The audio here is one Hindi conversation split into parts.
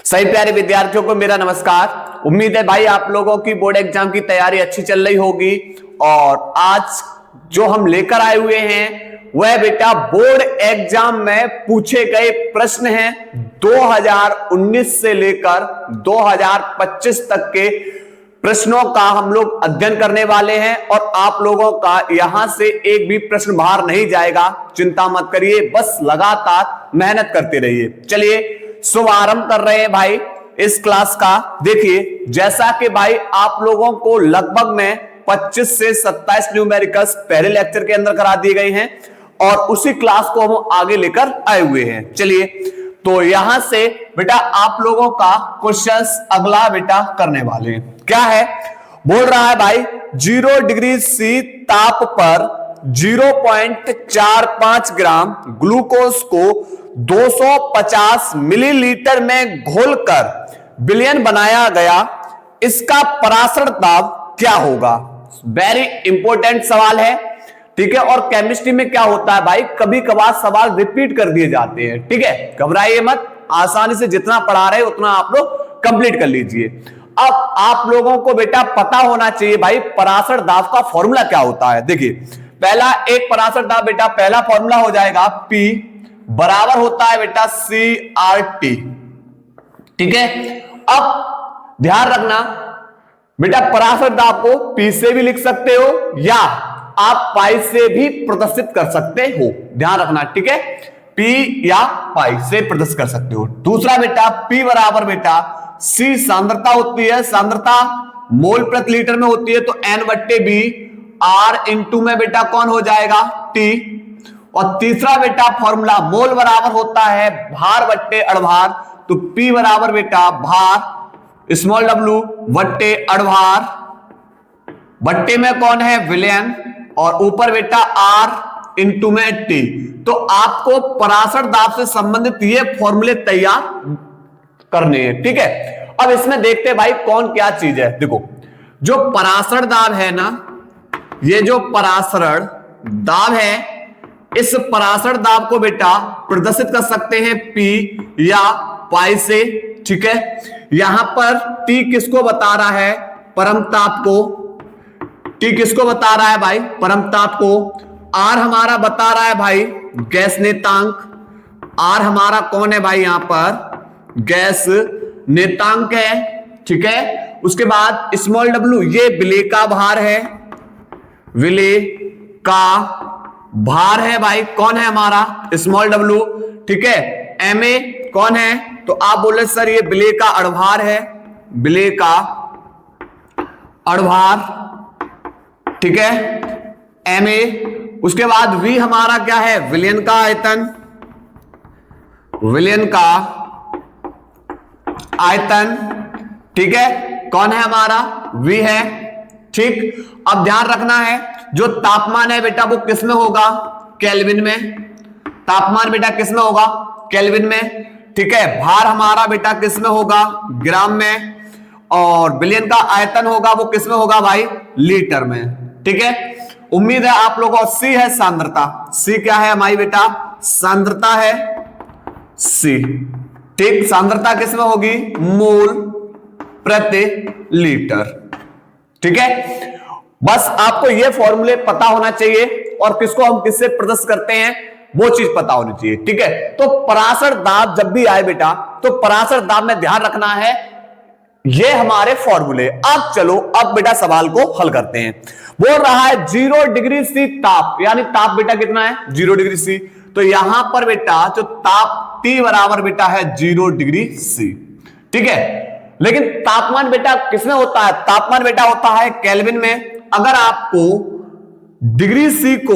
सही प्यारे विद्यार्थियों को मेरा नमस्कार। उम्मीद है भाई आप लोगों की बोर्ड एग्जाम की तैयारी अच्छी चल रही होगी। और आज जो हम लेकर आए हुए हैं वह बेटा बोर्ड एग्जाम में पूछे गए प्रश्न हैं 2019 से लेकर 2025 तक के प्रश्नों का हम लोग अध्ययन करने वाले हैं। और आप लोगों का यहां से एक भी प्रश्न बाहर नहीं जाएगा, चिंता मत करिए, बस लगातार मेहनत करते रहिए। चलिए शुभारंभ कर रहे हैं भाई इस क्लास का। देखिए जैसा कि भाई आप लोगों को लगभग में 25 से 27 न्यूमेरिकल्स पहले लेक्चर के अंदर करा दिए गए हैं और उसी क्लास को हम आगे लेकर आए हुए हैं। चलिए तो यहां से बेटा आप लोगों का क्वेश्चंस अगला बेटा करने वाले हैं। क्या है बोल रहा है भाई, 0 डिग्री सी ताप पर 0.45 ग्राम ग्लूकोज को 250 मिलीलीटर में घोलकर विलयन बनाया गया, इसका परासर दाब क्या होगा? वेरी इंपॉर्टेंट सवाल है, ठीक है। और केमिस्ट्री में क्या होता है भाई, कभी कभार सवाल रिपीट कर दिए जाते हैं, ठीक है। घबराइए मत, आसानी से जितना पढ़ा रहे उतना आप लोग कंप्लीट कर लीजिए। अब आप लोगों को बेटा पता होना चाहिए भाई परासर दाब का फॉर्मूला क्या होता है। देखिए पहला एक परासर दाब बेटा पहला फॉर्मूला हो जाएगा P बराबर होता है बेटा CRT, ठीक है। अब ध्यान रखना बेटा परासर दाब को P से भी लिख सकते हो या आप पाई से भी प्रदर्शित कर सकते हो, ध्यान रखना, ठीक है। P या पाई से प्रदर्शित कर सकते हो। दूसरा बेटा P बराबर बेटा C सांद्रता होती है, सांद्रता मोल प्रति लीटर में होती है, तो N/B R इंटू में बेटा कौन हो जाएगा T। और तीसरा बेटा फॉर्मूला मोल बराबर होता है भार बट्टे अड़भार, तो P बराबर बेटा भार स्मॉल w बट्टे अड़भार, बट्टे में कौन है विलयन, और ऊपर बेटा R इंटू में T। तो आपको परासर दाब से संबंधित ये फॉर्मूले तैयार करने हैं, ठीक है। अब इसमें देखते हैं भाई कौन क्या चीज है। देखो जो परासर दाब है ना, ये जो परासर दाब है, इस परासर दाब को बेटा प्रदर्शित कर सकते हैं P या पाई से, ठीक है। यहां पर T किसको बता रहा है, परम ताप को। T किसको बता रहा है भाई, परम ताप को। R हमारा बता रहा है भाई गैस नेतांक, R हमारा कौन है भाई, यहां पर गैस नेतांक है, ठीक है। उसके बाद स्मॉल w ये विलेय का भार है, विलेय का भार है भाई, कौन है हमारा स्मॉल w, ठीक है। Ma कौन है, तो आप बोले सर ये विलेय का अड़भार है, विलेय का अड़भार, ठीक है, Ma। उसके बाद V हमारा क्या है, विलयन का आयतन, विलयन का आयतन, ठीक है, कौन है हमारा V है, ठीक। अब ध्यान रखना है जो तापमान है बेटा वो किस में होगा, केल्विन में। तापमान बेटा किस में होगा, केल्विन में, ठीक है। भार हमारा बेटा किस में होगा, ग्राम में। और विलयन का आयतन होगा वो किस में होगा भाई, लीटर में, ठीक है। उम्मीद है आप लोगों को C है सांद्रता, C क्या है हमारी बेटा, सांद्रता है C, ठीक। सांद्रता किस में होगी, मोल प्रति लीटर, ठीक है। बस आपको ये फॉर्मूले पता होना चाहिए और किसको हम किससे प्रदर्शित करते हैं वो चीज पता होनी चाहिए, ठीक है। तो परासर दाब जब भी आए बेटा तो परासर दाब में ध्यान रखना है ये हमारे फॉर्मूले। अब चलो अब बेटा सवाल को हल करते हैं। बोल रहा है 0 डिग्री सी ताप, यानी ताप बेटा कितना है 0 डिग्री सी, तो यहां पर बेटा जो ताप T बराबर बेटा है 0 डिग्री सी, ठीक है। लेकिन तापमान बेटा किसमें होता है, तापमान बेटा होता है केल्विन में। अगर आपको डिग्री सी को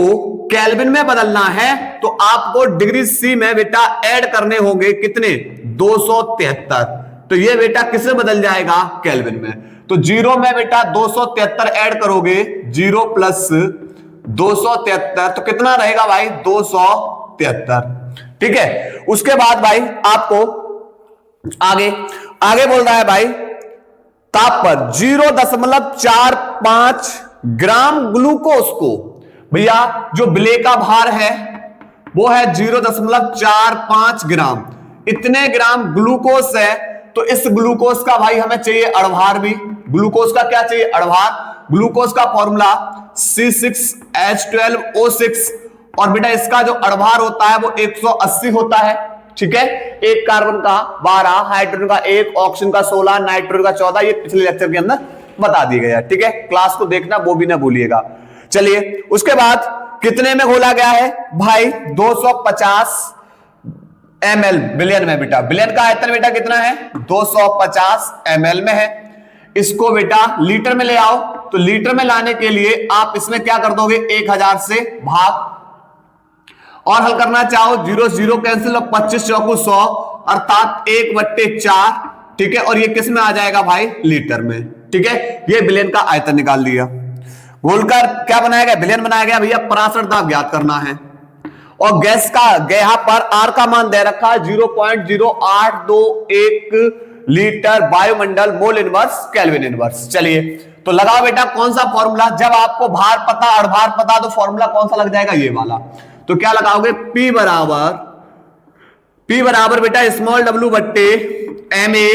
केल्विन में बदलना है तो आपको डिग्री सी में बेटा ऐड करने होंगे कितने, 273। तो ये बेटा किसमें बदल जाएगा, केल्विन में। तो 0 में बेटा 273 ऐड करोगे, 0 प्लस 273 तो कितना रहेगा भाई 273, ठीक है। उसके बाद भाई आपको आगे आगे बोल रहा है भाई ताप पर 0.45 ग्राम ग्लूकोज को, भैया जो विलेय का भार है वो है 0.45 ग्राम, इतने ग्राम ग्लूकोज है तो तो इस ग्लूकोज का भाई हमें चाहिए अड़भार भी। ग्लूकोज का क्या चाहिए? अड़भार। ग्लूकोज का फॉर्मूला C6H12O6 और बेटा इसका जो अड़भार होता है वो 180 होता है। ठीक है, एक कार्बन का 12, हाइड्रोजन का 1, ऑक्सीजन का 16, नाइट्रोजन का 14, ये पिछले लेक्चर के अंदर बता दिया गया। ठीक है, क्लास को देखना, वो भी ना भूलिएगा। चलिए उसके बाद कितने में घोला गया है भाई? 250 ml बिलियन में। बेटा बिलियन का आयतन बेटा कितना है? 250 ml में है। इसको बेटा लीटर में ले आओ, तो लीटर में लाने के लिए आप इसमें क्या कर दोगे? 1000 से भाग, और हल करना चाहो 0 0 कैंसिल और 25 चौको 100 अर्थात 1/4। ठीक है, और ये किस में आ जाएगा भाई? लीटर में। ठीक है, ये बिलियन का आयतन निकाल लिया। घोलकर क्या बनाया गया? बिलियन बनाया गया। भैया परासर दाब ज्ञात करना है, और गैस का यहां पर आर का मान दे रखा है 0.0821 लीटर वायुमंडल मोल इनवर्स केल्विन इनवर्स। चलिए तो लगाओ बेटा कौन सा फॉर्मूला? जब आपको भार पता अड़भार पता तो फॉर्मूला कौन सा लग जाएगा? ये वाला। तो क्या लगाओगे? P बराबर बेटा स्मॉल w बट्टे ma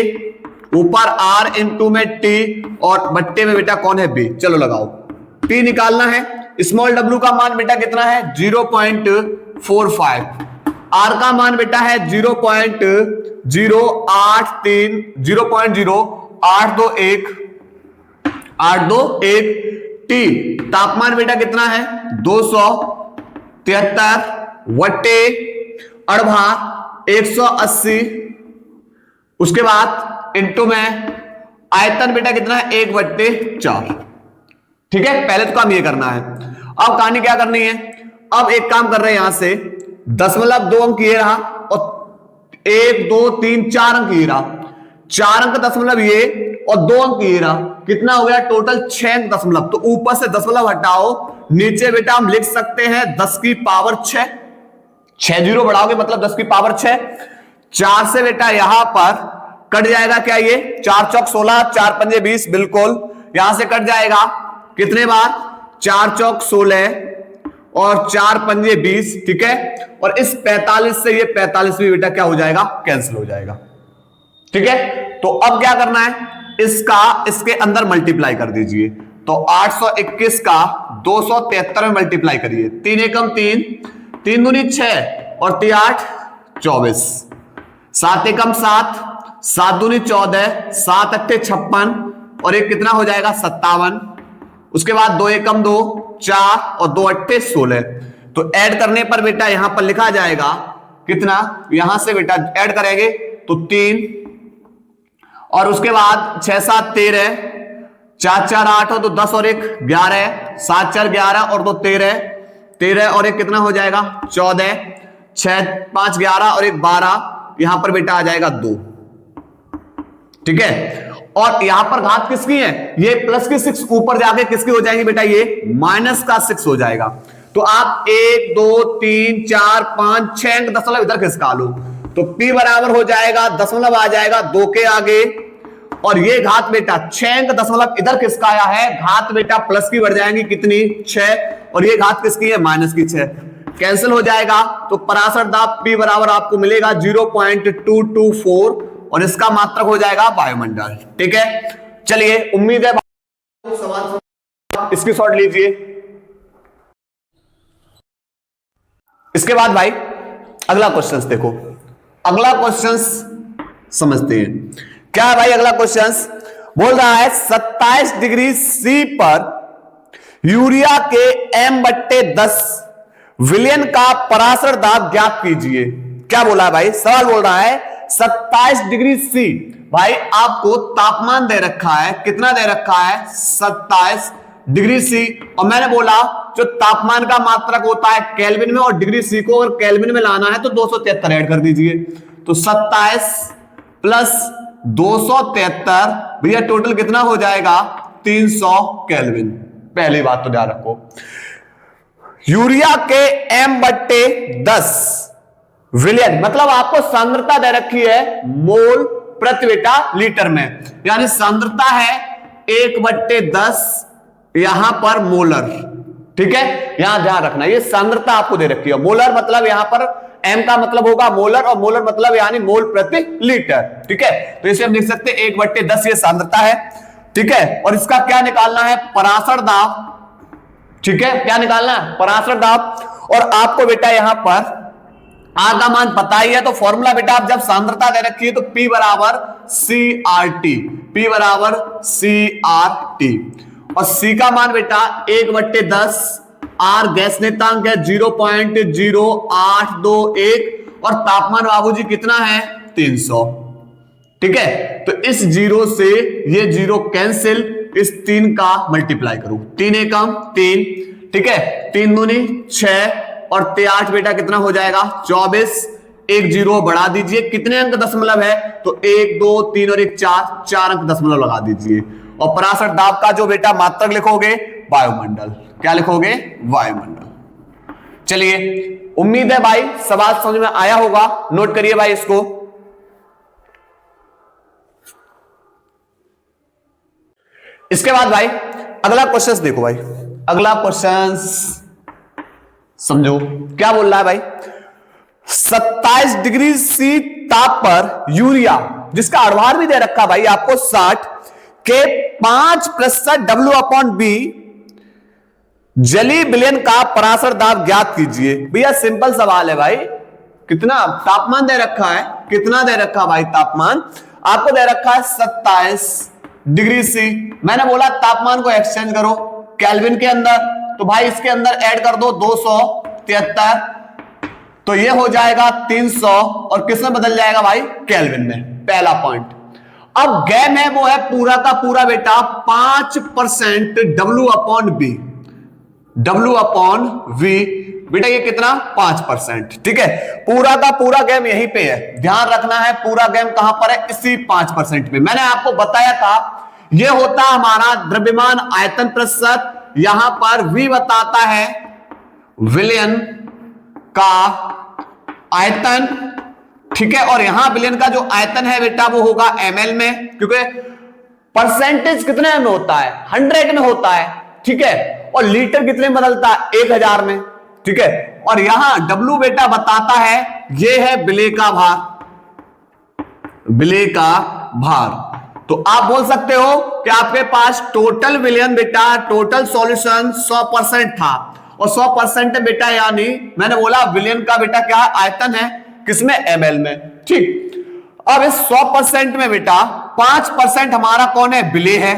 ऊपर r इंटू में t और बट्टे में बेटा कौन है? B। चलो लगाओ, P निकालना है। स्मॉल w का मान बेटा कितना है? 0.45। r का मान बेटा है 0.0821 t। तापमान बेटा कितना है? 273 वट्टे अड़भार 180। उसके बाद इंटू में आयतन बेटा कितना है? 1/4। ठीक है, पहले तो काम ये करना है। अब कहानी क्या करनी है? अब एक काम कर रहे हैं, यहां से 2 अंक ये रहा और 1 2 3 4 अंक ये रहा। 4 अंक दशमलव ये और 2 अंक ये रहा। कितना हो गया टोटल? 6 अंक दशमलव। तो ऊपर से दशमलव हटाओ, नीचे बेटा हम लिख सकते हैं 10 की पावर 6। 6 जीरो बढ़ाओगे मतलब 10 की पावर 6। 4 से बेटा यहां पर कट जाएगा क्या? ये 4 चौक 16, 4 पंजे 20, बिल्कुल यहां से कट जाएगा। कितने बार? 4 चौक 16 और 4 पंजे 20। ठीक है, और इस 45 से ये 45 भी बेटा क्या हो जाएगा? कैंसिल हो जाएगा। ठीक है, तो अब क्या करना है? इसका इसके अंदर मल्टीप्लाई कर दीजिए। तो 821 का 273 में मल्टीप्लाई करिए। 3 एकम 3, 3 दूनी 6 और 3 8 24, 7 एकम 7, 7 दूनी 14, 7 अट्ठे 56 और एक कितना हो जाएगा? 57। उसके बाद 2 एकम 2, 4 और 2 अट्ठे 16। तो ऐड करने पर बेटा यहां पर लिखा जाएगा कितना? यहां से बेटा ऐड करेंगे तो 3 और उसके बाद 6 7 13, 4 4 8 हो तो 10 और 1 11, 7 4 11 और 2 13, 13 और 1 कितना हो जाएगा? 14, 6 5 11 और 1 12। यहां पर बेटा आ जाएगा 2। ठीक है, और यहां पर घात किसकी है? ये प्लस की 6 ऊपर जाके किसकी हो जाएगी बेटा? ये माइनस का 6 हो जाएगा। तो आप 1 2 3 4 5 6 अंक दशमलव इधर खिसका लो, तो P बराबर हो जाएगा दशमलव आ जाएगा 2 के आगे, और ये घात बेटा 6 अंक दशमलव इधर किसका आया है? घात बेटा प्लस की बढ़ जाएंगी कितनी? 6, और ये घात किसकी है? माइनस की 6। कैंसिल हो जाएगा, तो परासर दाब P बराबर आपको मिलेगा 0.224 और इसका मात्रक हो जाएगा वायुमंडल। ठीक है, चलिए उम्मीद है सवाल इसकी शॉर्ट लीजिए। इसके बाद भाई अगला क्वेश्चन देखो। अगला क्वेश्चन समझते हैं क्या है भाई। अगला क्वेश्चन बोल रहा है 27 डिग्री C पर यूरिया के M/10 विलयन का परासर दाब ज्ञात कीजिए। क्या बोला है भाई? सवाल बोल रहा है 27 डिग्री C। भाई आपको तापमान दे रखा है, कितना दे रखा है? 27 डिग्री C, और मैंने बोला जो तापमान का मात्रक होता है केल्विन में, और डिग्री C को अगर केल्विन में लाना है तो 273 ऐड कर दीजिए। तो 27 प्लस 273 भैया टोटल कितना हो जाएगा? 300 केल्विन। पहली बात तो ध्यान रखो, यूरिया के M/10 विलयन मतलब आपको सांद्रता दे रखी है मोल प्रति बेटा लीटर में, यानी सांद्रता है 1/10 यहां पर मोलर। ठीक है, यहां ध्यान रखना, ये सांद्रता आपको दे रखी है। मोलर मतलब यहां पर एम का मतलब होगा मोलर, और मोलर मतलब यानी मोल प्रति लीटर। ठीक है, तो इसे हम लिख सकते हैं 1/10 ये सांद्रता है। ठीक है, और इसका क्या निकालना है, पराशर दाब। ठीक है, क्या निकालना है, पराशर दाब। और आपको बेटा यहां पर आर का मान पता ही है, तो फॉर्मूला बेटा आप जब सांद्रता दे रखी है तो P बराबर CRT, P बराबर CRT। और C का मान बेटा 1/10, R गैस नेतांक है 0.0821, और तापमान बाबूजी कितना है 300। ठीक है, तो इस जीरो से ये जीरो कैंसिल, इस 3 का मल्टीप्लाई करूं, 3 एकम 3। ठीक है, 3 दूनी 6 और 8 बेटा कितना हो जाएगा 24। एक जीरो बढ़ा दीजिए, कितने अंक दशमलव है, तो 1 2 3 और 1 4 अंक दशमलव लगा दीजिए। और पराशर दाब का जो बेटा मात्रक लिखोगे वायुमंडल, क्या लिखोगे, वायुमंडल। चलिए, उम्मीद है भाई सवाल समझ में आया होगा, नोट करिए भाई इसको। इसके बाद भाई अगला क्वेश्चन देखो भाई, अगला क्वेश्चन समझो क्या बोल रहा है भाई। 27 डिग्री सी ताप पर यूरिया, जिसका अड़भार भी दे रखा भाई आपको 60 के 5% W/B जलीय विलयन का पराशर दाब ज्ञात कीजिए। भैया सिंपल सवाल है भाई, कितना तापमान दे रखा है, कितना दे रखा भाई तापमान आपको दे रखा है 27 डिग्री सी। मैंने बोला तापमान को एक्सचेंज करो केल्विन के अंदर, तो भाई इसके अंदर ऐड कर दो 273, तो ये हो जाएगा 300, और किसमें बदल जाएगा भाई, केल्विन में। पहला पॉइंट। अब गैम है वो है पूरा का पूरा बेटा 5% W/V, W/V बेटा ये कितना 5%। ठीक है, पूरा का पूरा गैम यहीं पे है, ध्यान रखना है पूरा गैम कहां पर है, इसी 5% में। मैंने आपको बताया था ये होता हमारा द्रव्यमान आयतन प्रतिशत, यहां पर V बताता है विलयन का आयतन। ठीक है, और यहां विलयन का जो आयतन है बेटा वो होगा ml में, क्योंकि परसेंटेज कितने में होता है, 100 में होता है। ठीक है, और लीटर कितने में बदलता है, 1000 में। ठीक है, और यहां W बेटा बताता है ये है विलेय का भार, विलेय का भार। तो आप बोल सकते हो कि आपके पास टोटल विलयन बेटा, टोटल सॉल्यूशन 100% था, और 100% बेटा यानी मैंने बोला विलयन का बेटा क्या आयतन है, किसमें, ml में। ठीक, अब इस 100% में बेटा 5% हमारा कौन है, विलेय है।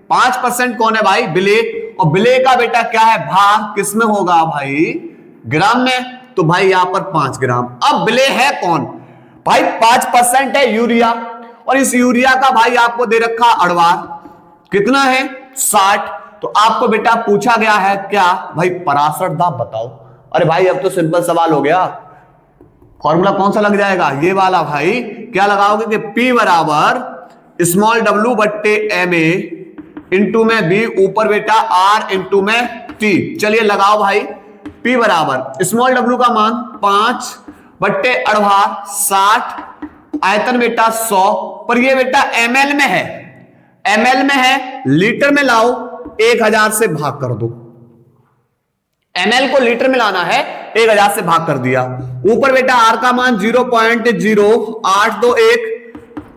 5% कौन है भाई, विलेय। और विलेय का बेटा क्या है, भार, किसमें होगा भाई, ग्राम में। तो भाई यहां पर 5 ग्राम। अब विलेय है कौन भाई, 5% है यूरिया, और इस यूरिया का भाई आपको दे रखा अड़वार कितना है 60। तो आपको बेटा पूछा गया है क्या भाई, पराशर दाब बताओ। अरे भाई अब तो सिंपल सवाल हो गया, फॉर्मूला कौन सा लग जाएगा, ये वाला भाई। क्या लगाओगे कि P बराबर स्मॉल W/MA इंटू में B, ऊपर बेटा R इंटू में T। चलिए लगाओ भाई, P बराबर स्मॉल W का मान 5/8 60, आयतन बेटा 100, पर ये बेटा ml में है, ml में है, लीटर में लाओ 1000 से भाग कर दो। ml को लीटर में लाना है, 1000 से भाग कर दिया। ऊपर बेटा R का मान 0.0821,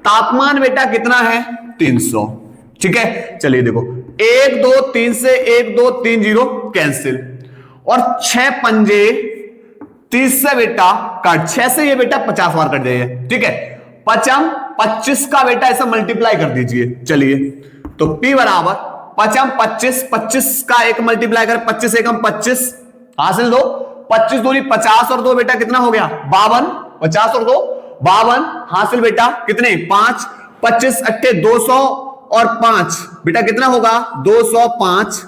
तापमान बेटा कितना है 300। ठीक है, चलिए देखो 1 2 3 से 1 2 3 जीरो कैंसिल, और 6 पंजे 30 से बेटा काट, 6 से ये बेटा 50 बार कट जाइए। ठीक है, 5 25 का बेटा ऐसा मल्टीप्लाई कर दीजिए। चलिए, तो P बराबर 5 25, 25 का एक मल्टीप्लाई कर, 25 एकम 25 हासिल 2, 25 दूनी 50 और 2 बेटा कितना हो गया 52, 50 और 2 52 हासिल बेटा कितने 5, 25 अट्ठे 200 और 5 बेटा कितना होगा 205।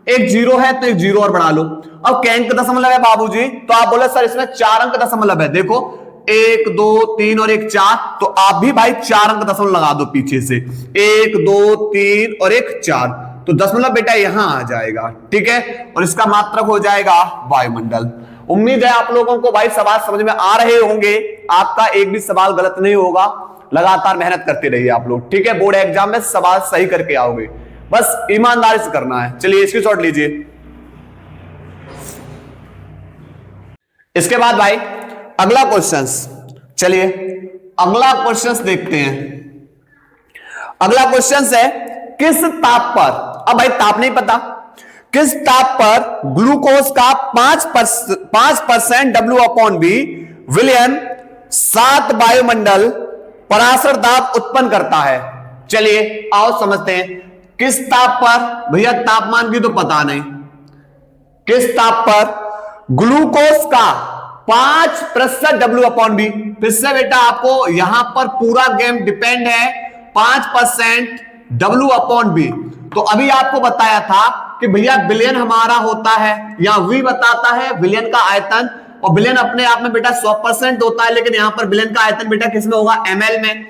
एक जीरो है तो एक जीरो और बढ़ा लो। अब क्या अंक दशमलव है बाबूजी, तो आप बोले सर इसमें 4 अंक दशमलव है। देखो 1 2 3 और 1 4, तो आप भी भाई 4 अंक दशमलव लगा दो पीछे से, 1 2 3 और 1 4, तो दशमलव बेटा यहां आ जाएगा। ठीक है, और इसका मात्रक हो जाएगा वायुमंडल। उम्मीद है आप लोगों को भाई सवाल समझ में आ रहे होंगे, आपका एक भी सवाल गलत नहीं होगा। लगातार मेहनत करते रहिए आप लोग। ठीक है, बोर्ड एग्जाम में सवाल सही करके आओगे, बस ईमानदारी से करना है। चलिए स्क्रीनशॉट लीजिए। इसके बाद भाई अगला क्वेश्चन, चलिए अगला क्वेश्चन देखते हैं। अगला क्वेश्चन है किस ताप पर, अब भाई ताप नहीं पता, किस ताप पर ग्लूकोज का 5% W/V विलयन 7 वायुमंडल पराशर दाब उत्पन्न करता है। चलिए आओ समझते हैं किस ताप पर, भैया तापमान की तो पता नहीं, किस ताप पर ग्लूकोज का 5% W/V, फिर से बेटा आपको यहां पर पूरा गेम डिपेंड है 5% W/V। तो अभी आपको बताया था कि भैया विलयन हमारा होता है, यहां V बताता है विलयन का आयतन, और विलयन अपने आप में बेटा 100% होता है, लेकिन यहां पर विलयन का आयतन बेटा किसमें होगा, ml में।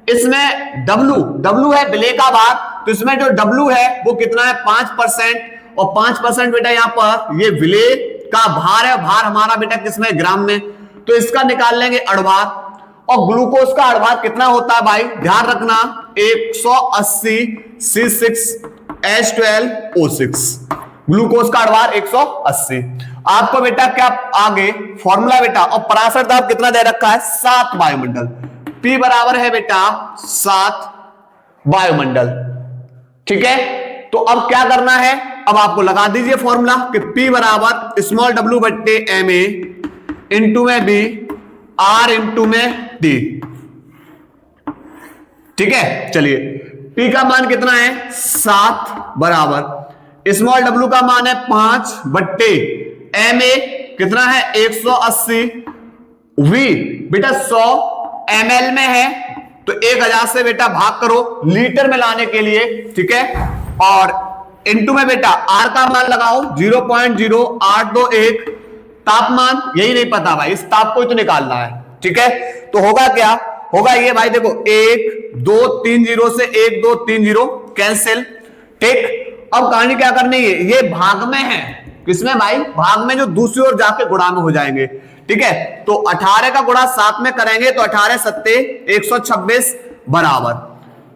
इसमें W है विलय का भार, तो इसमें जो W है वो कितना है 5%, और 5% बेटा यहां पर ये विलय का भार है, भार हमारा बेटा किसमें, ग्राम में, तो इसका निकाल लेंगे अड़भार। और ग्लूकोज का अड़भार कितना होता है भाई, ध्यान रखना 180 C6H12O6, ग्लूकोज का अड़भार 180। आपको बेटा क्या आगे फॉर्मूला बेटा, और पराशर दाब कितना दे रखा है 7 वायुमंडल, P बराबर है बेटा 7 वायुमंडल, ठीक है। तो अब क्या करना है, अब आपको लगा दीजिए फॉर्मूला कि P बराबर स्मॉल w बट्टे ma इंटू में B R इंटू में D, ठीक है। चलिए P का मान कितना है 7 बराबर स्मॉल w का मान है 5 बट्टे ma कितना है 180, V बेटा 100 ml में है, तो 1000 से बेटा भाग करो लीटर में लाने के लिए, ठीक है। और इनटू में बेटा R का मान लगाओ 0.0821, तापमान यही नहीं पता भाई, इस ताप को ही तो निकालना है, ठीक है। तो होगा क्या, होगा ये भाई देखो 1 2 3 0 से 1 2 3 0 कैंसिल, ठीक। अब कहानी क्या करनी है, ये भाग में है, किसमें भाई, भाग में, जो दूसरी ओर जाके गुणा में हो जाएंगे, ठीक है। तो 18 का गुणा 7 में करेंगे तो 18 7 126 बराबर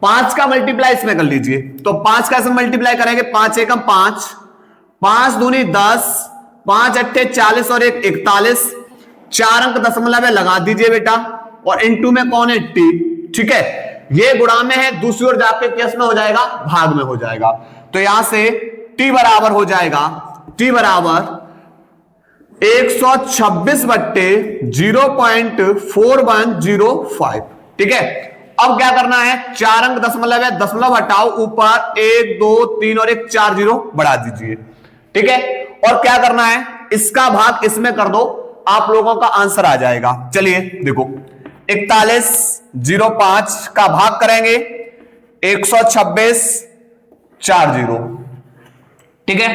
5 का मल्टीप्लाई इसमें कर लीजिए, तो 5 का इसमें मल्टीप्लाई करेंगे 5 एकम 5, 5 दूनी 10, 5 अट्ठे 40 और 1 41, 4 अंक दशमलव में लगा दीजिए बेटा, और इनटू में कौन है टी, ठीक है। ये गुणा में है, दूसरी ओर जाके किस में हो जाएगा, भाग में हो जाएगा। तो यहां से टी बराबर हो जाएगा, टी बराबर 126 बट्टे 0.4105, ठीक है। अब क्या करना है, 4 अंक दशमलव है, दशमलव हटाओ, ऊपर 1 2 3 और 1 4 0 बढ़ा दीजिए, ठीक है। और क्या करना है, इसका भाग इसमें कर दो, आप लोगों का आंसर आ जाएगा। चलिए देखो 4105 का भाग करेंगे 126 40, ठीक है।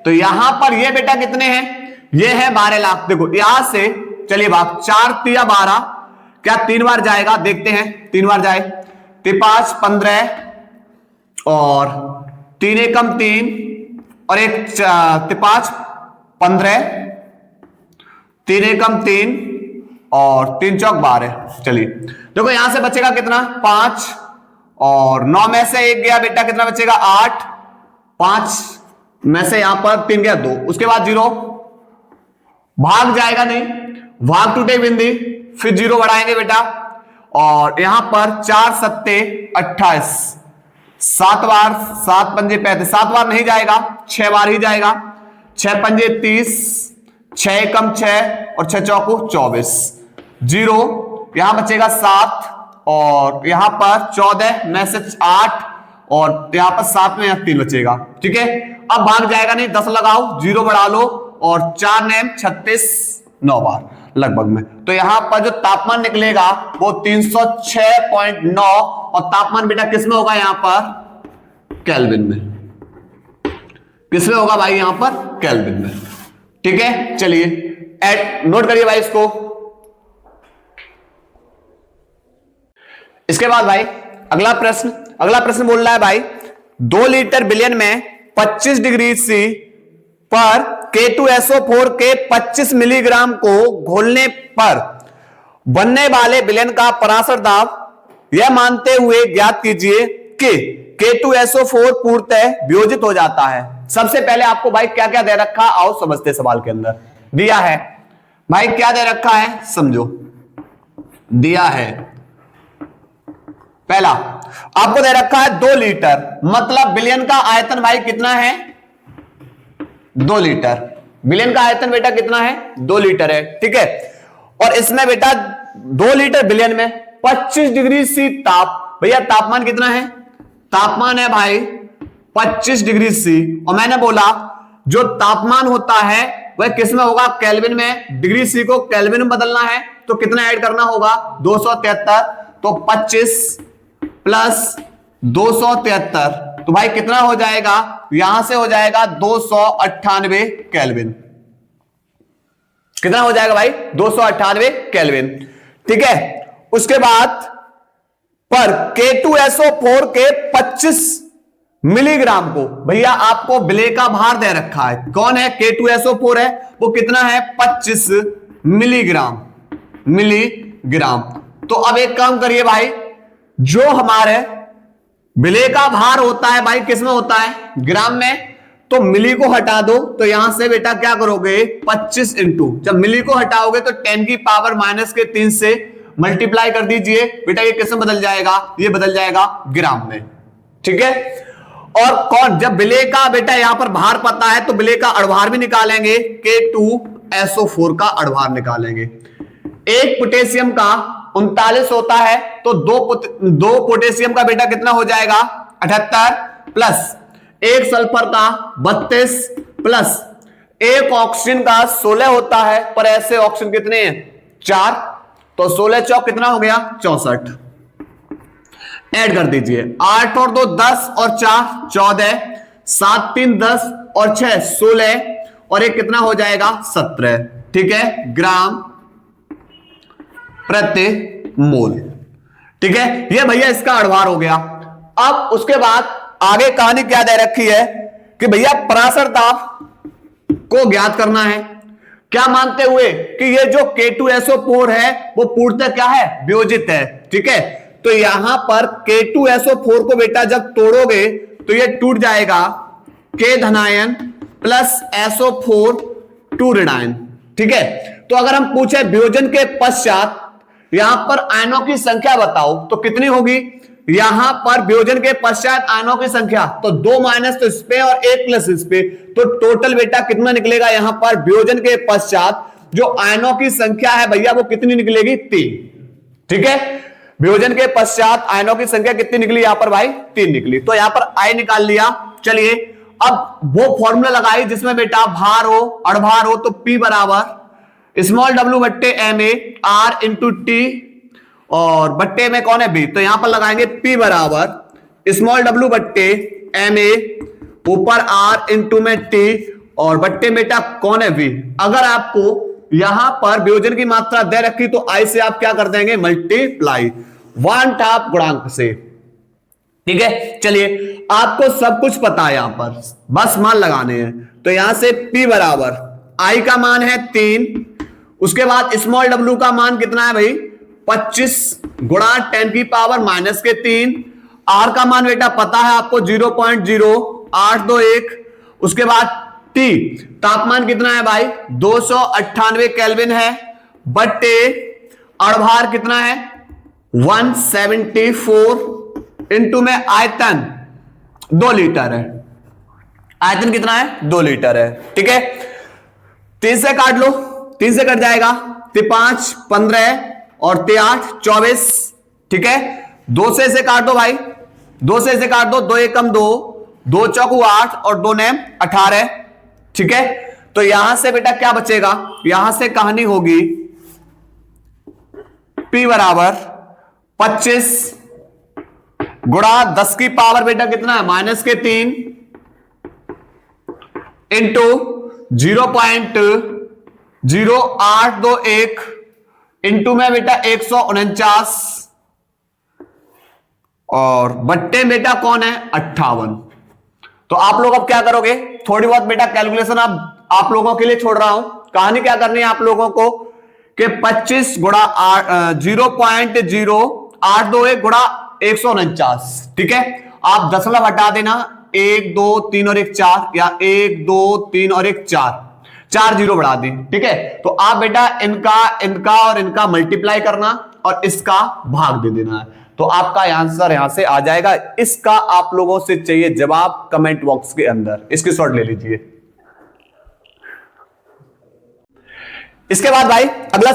तो यहां पर ये बेटा कितने हैं, ये है 12 लाख। देखो यहां से चलिए भाग 4 3 12, क्या 3 बार जाएगा, देखते हैं 3 बार जाए, 5 15 और 3 एकम 3 और 1 5 15, 3 एकम 3 और 3 चौक 12। चलिए देखो यहां से बचेगा कितना 5, और 9 में से 1 गया बेटा, कितना बचेगा 8, 5 में से यहां पर 3 गया 2, उसके बाद 0, भाग जाएगा नहीं, भाग टूटे बिंदी, फिर 0 बढ़ाएंगे बेटा, और यहां पर 4 7 28, 7 बार 7 पंजे 35, 7 बार नहीं जाएगा, 6 बार ही जाएगा, 6 पंजे 30, 6 एकम 6 और 6 चौको 24, 0 यहां बचेगा 7, और यहां पर 14 में से 8, और यहां पर 7 में 3 बचेगा, ठीक है। अब भाग जाएगा नहीं, 10 लगाओ, 0 बढ़ा लो, और 4 नेम 36 9 बार लगभग में। तो यहां पर जो तापमान निकलेगा वो 306.9, और तापमान बेटा किसमें होगा, यहां पर केल्विन में, किसमें होगा भाई, यहां पर केल्विन में, ठीक है। चलिए नोट करिए भाई इसको। इसके बाद भाई अगला प्रश्न बोल रहा है भाई 2 लीटर विलयन में 25 डिग्री सी पर K2SO4 के 25 मिलीग्राम को घोलने पर बनने वाले विलयन का पराशर दाब यह मानते हुए ज्ञात कीजिए कि K2SO4 पूर्णतः वियोजित हो जाता है। सबसे पहले आपको भाई क्या क्या दे रखा, आओ समझते सवाल के अंदर दिया है भाई क्या दे रखा है समझो, दिया है पहला आपको दे रखा है 2 लीटर, मतलब बिलियन का आयतन भाई कितना है 2 लीटर। बिलियन का आयतन बेटा कितना है 2 लीटर है, ठीक है। और इसमें बेटा 2 लीटर बिलियन में 25 डिग्री सी ताप, भैया तापमान कितना है, तापमान है भाई 25 डिग्री सी। और मैंने बोला जो तापमान होता है वह किस में होगा, केल्विन में। डिग्री सी को केल्विन में बदलना है तो कितना ऐड करना होगा 273, तो 25 प्लस 273, तो भाई कितना हो जाएगा, यहां से हो जाएगा 298 केल्विन। कितना हो जाएगा भाई 298 केल्विन, ठीक है। उसके बाद पर K2SO4 के 25 मिलीग्राम को भैया आपको बिले का भार दे रखा है, कौन है K2SO4 है, वो कितना है 25 मिलीग्राम। तो अब एक काम करिए भाई, जो हमारे बिले का भार होता है भाई किस में होता है ग्राम में, तो मिली को हटा दो, तो यहां से बेटा क्या करोगे 25 इंटू, जब मिली को हटाओगे तो 10 की पावर -3 से मल्टीप्लाई कर दीजिए बेटा, ये किस में बदल जाएगा, ये बदल जाएगा ग्राम में, ठीक है। और कौन, जब बिले का बेटा यहां पर भार पता है तो बिले का अड़भार भी निकालेंगे, K2SO4 का अड़भार निकालेंगे। एक पोटेशियम का 39 होता है, तो दो पोटेशियम का बेटा कितना हो जाएगा 78, प्लस एक सल्फर का 32, प्लस एक ऑक्सीजन का 16 होता है, पर ऐसे ऑक्सीजन कितने हैं 4, तो 16 चौक कितना हो गया 64, ऐड कर दीजिए 8 और 2 10 और 4 14, 7 3 10 और 6 16, और एक कितना हो जाएगा 17, ठीक है, ग्राम प्रति मोल, ठीक है। ये भैया इसका अड़भार हो गया। अब उसके बाद आगे कहानी क्या दे रखी है कि भैया पराशर ताप को ज्ञात करना है, क्या मानते हुए कि ये जो K2SO4 है वो पूर्णतः क्या है वियोजित है, ठीक है। तो यहां पर K2SO4 को बेटा जब तोड़ोगे तो ये टूट जाएगा K धनायन प्लस SO4 2 ऋणायन, ठीक है। तो अगर हम पूछे वियोजन के पश्चात यहां पर आयनों की संख्या बताओ तो कितनी होगी, यहां पर वियोजन के पश्चात आयनों की संख्या तो 2 माइनस तो इस पे और 1 प्लस इस पे, तो टोटल बेटा कितना निकलेगा यहां पर वियोजन के पश्चात जो आयनों की संख्या है भैया वो कितनी निकलेगी 3, ठीक है। वियोजन के पश्चात आयनों की संख्या कितनी निकली यहां पर भाई 3 निकली, तो यहां पर आई निकाल लिया। चलिए अब वो फॉर्मूला लगाई जिसमें बेटा भार हो अड़भार हो, तो P बराबर स्मॉल w बट्टे ma r इंटू टी, और बट्टे में कौन है b, तो यहां पर लगाएंगे P बराबर स्मॉल w बट्टे ma ऊपर r इंटू में t, और बट्टे में बेटा कौन है v। अगर आपको यहां पर वियोजन की मात्रा दे रखी तो i से आप क्या कर देंगे मल्टीप्लाई 1/2 गुणांक से, ठीक है। चलिए आपको सब कुछ पता है, यहां पर बस मान लगाने हैं, तो यहां से P बराबर i का मान है 3, उसके बाद स्मॉल w का मान कितना है भाई 25 गुणा 10 की पावर -3, r का मान बेटा पता है आपको 0.0821, उसके बाद T तापमान कितना है भाई 298 केल्विन है, बट्टे अड़भार कितना है 174, इंटू में आयतन 2 लीटर है, आयतन कितना है 2 लीटर है, ठीक है। 3 से काट लो, 3 से कट जाएगा, 5 15 और 8 24, ठीक है। 2 से इसे काट दो भाई, 2 से इसे काट दो, 2 एकम 2, 2 चौकू 8 और 2 नेम 18, ठीक है। तो यहां से बेटा क्या बचेगा, यहां से कहानी होगी P बराबर 25 गुणा 10 की पावर बेटा कितना है -3 इंटू 0.0821 इंटू में बेटा 149, और बट्टे बेटा कौन है 58। तो आप लोग अब क्या करोगे, थोड़ी बहुत बेटा कैलकुलेशन आप लोगों के लिए छोड़ रहा हूं। कहानी क्या करनी है आप लोगों को कि 25 गुणा 0.0821 गुणा 149, ठीक है। आप दशमलव हटा देना, 1 2 3 और 1 4, या 1 2 3 और 1 4। 4 जीरो बढ़ा दी, ठीक है। तो आप बेटा इनका इनका और इनका मल्टीप्लाई करना और इसका भाग दे देना है, तो आपका आंसर यहां से आ जाएगा। इसका आप लोगों से चाहिए जवाब कमेंट बॉक्स के अंदर, इसकी शॉट ले लीजिए। इसके बाद भाई अगला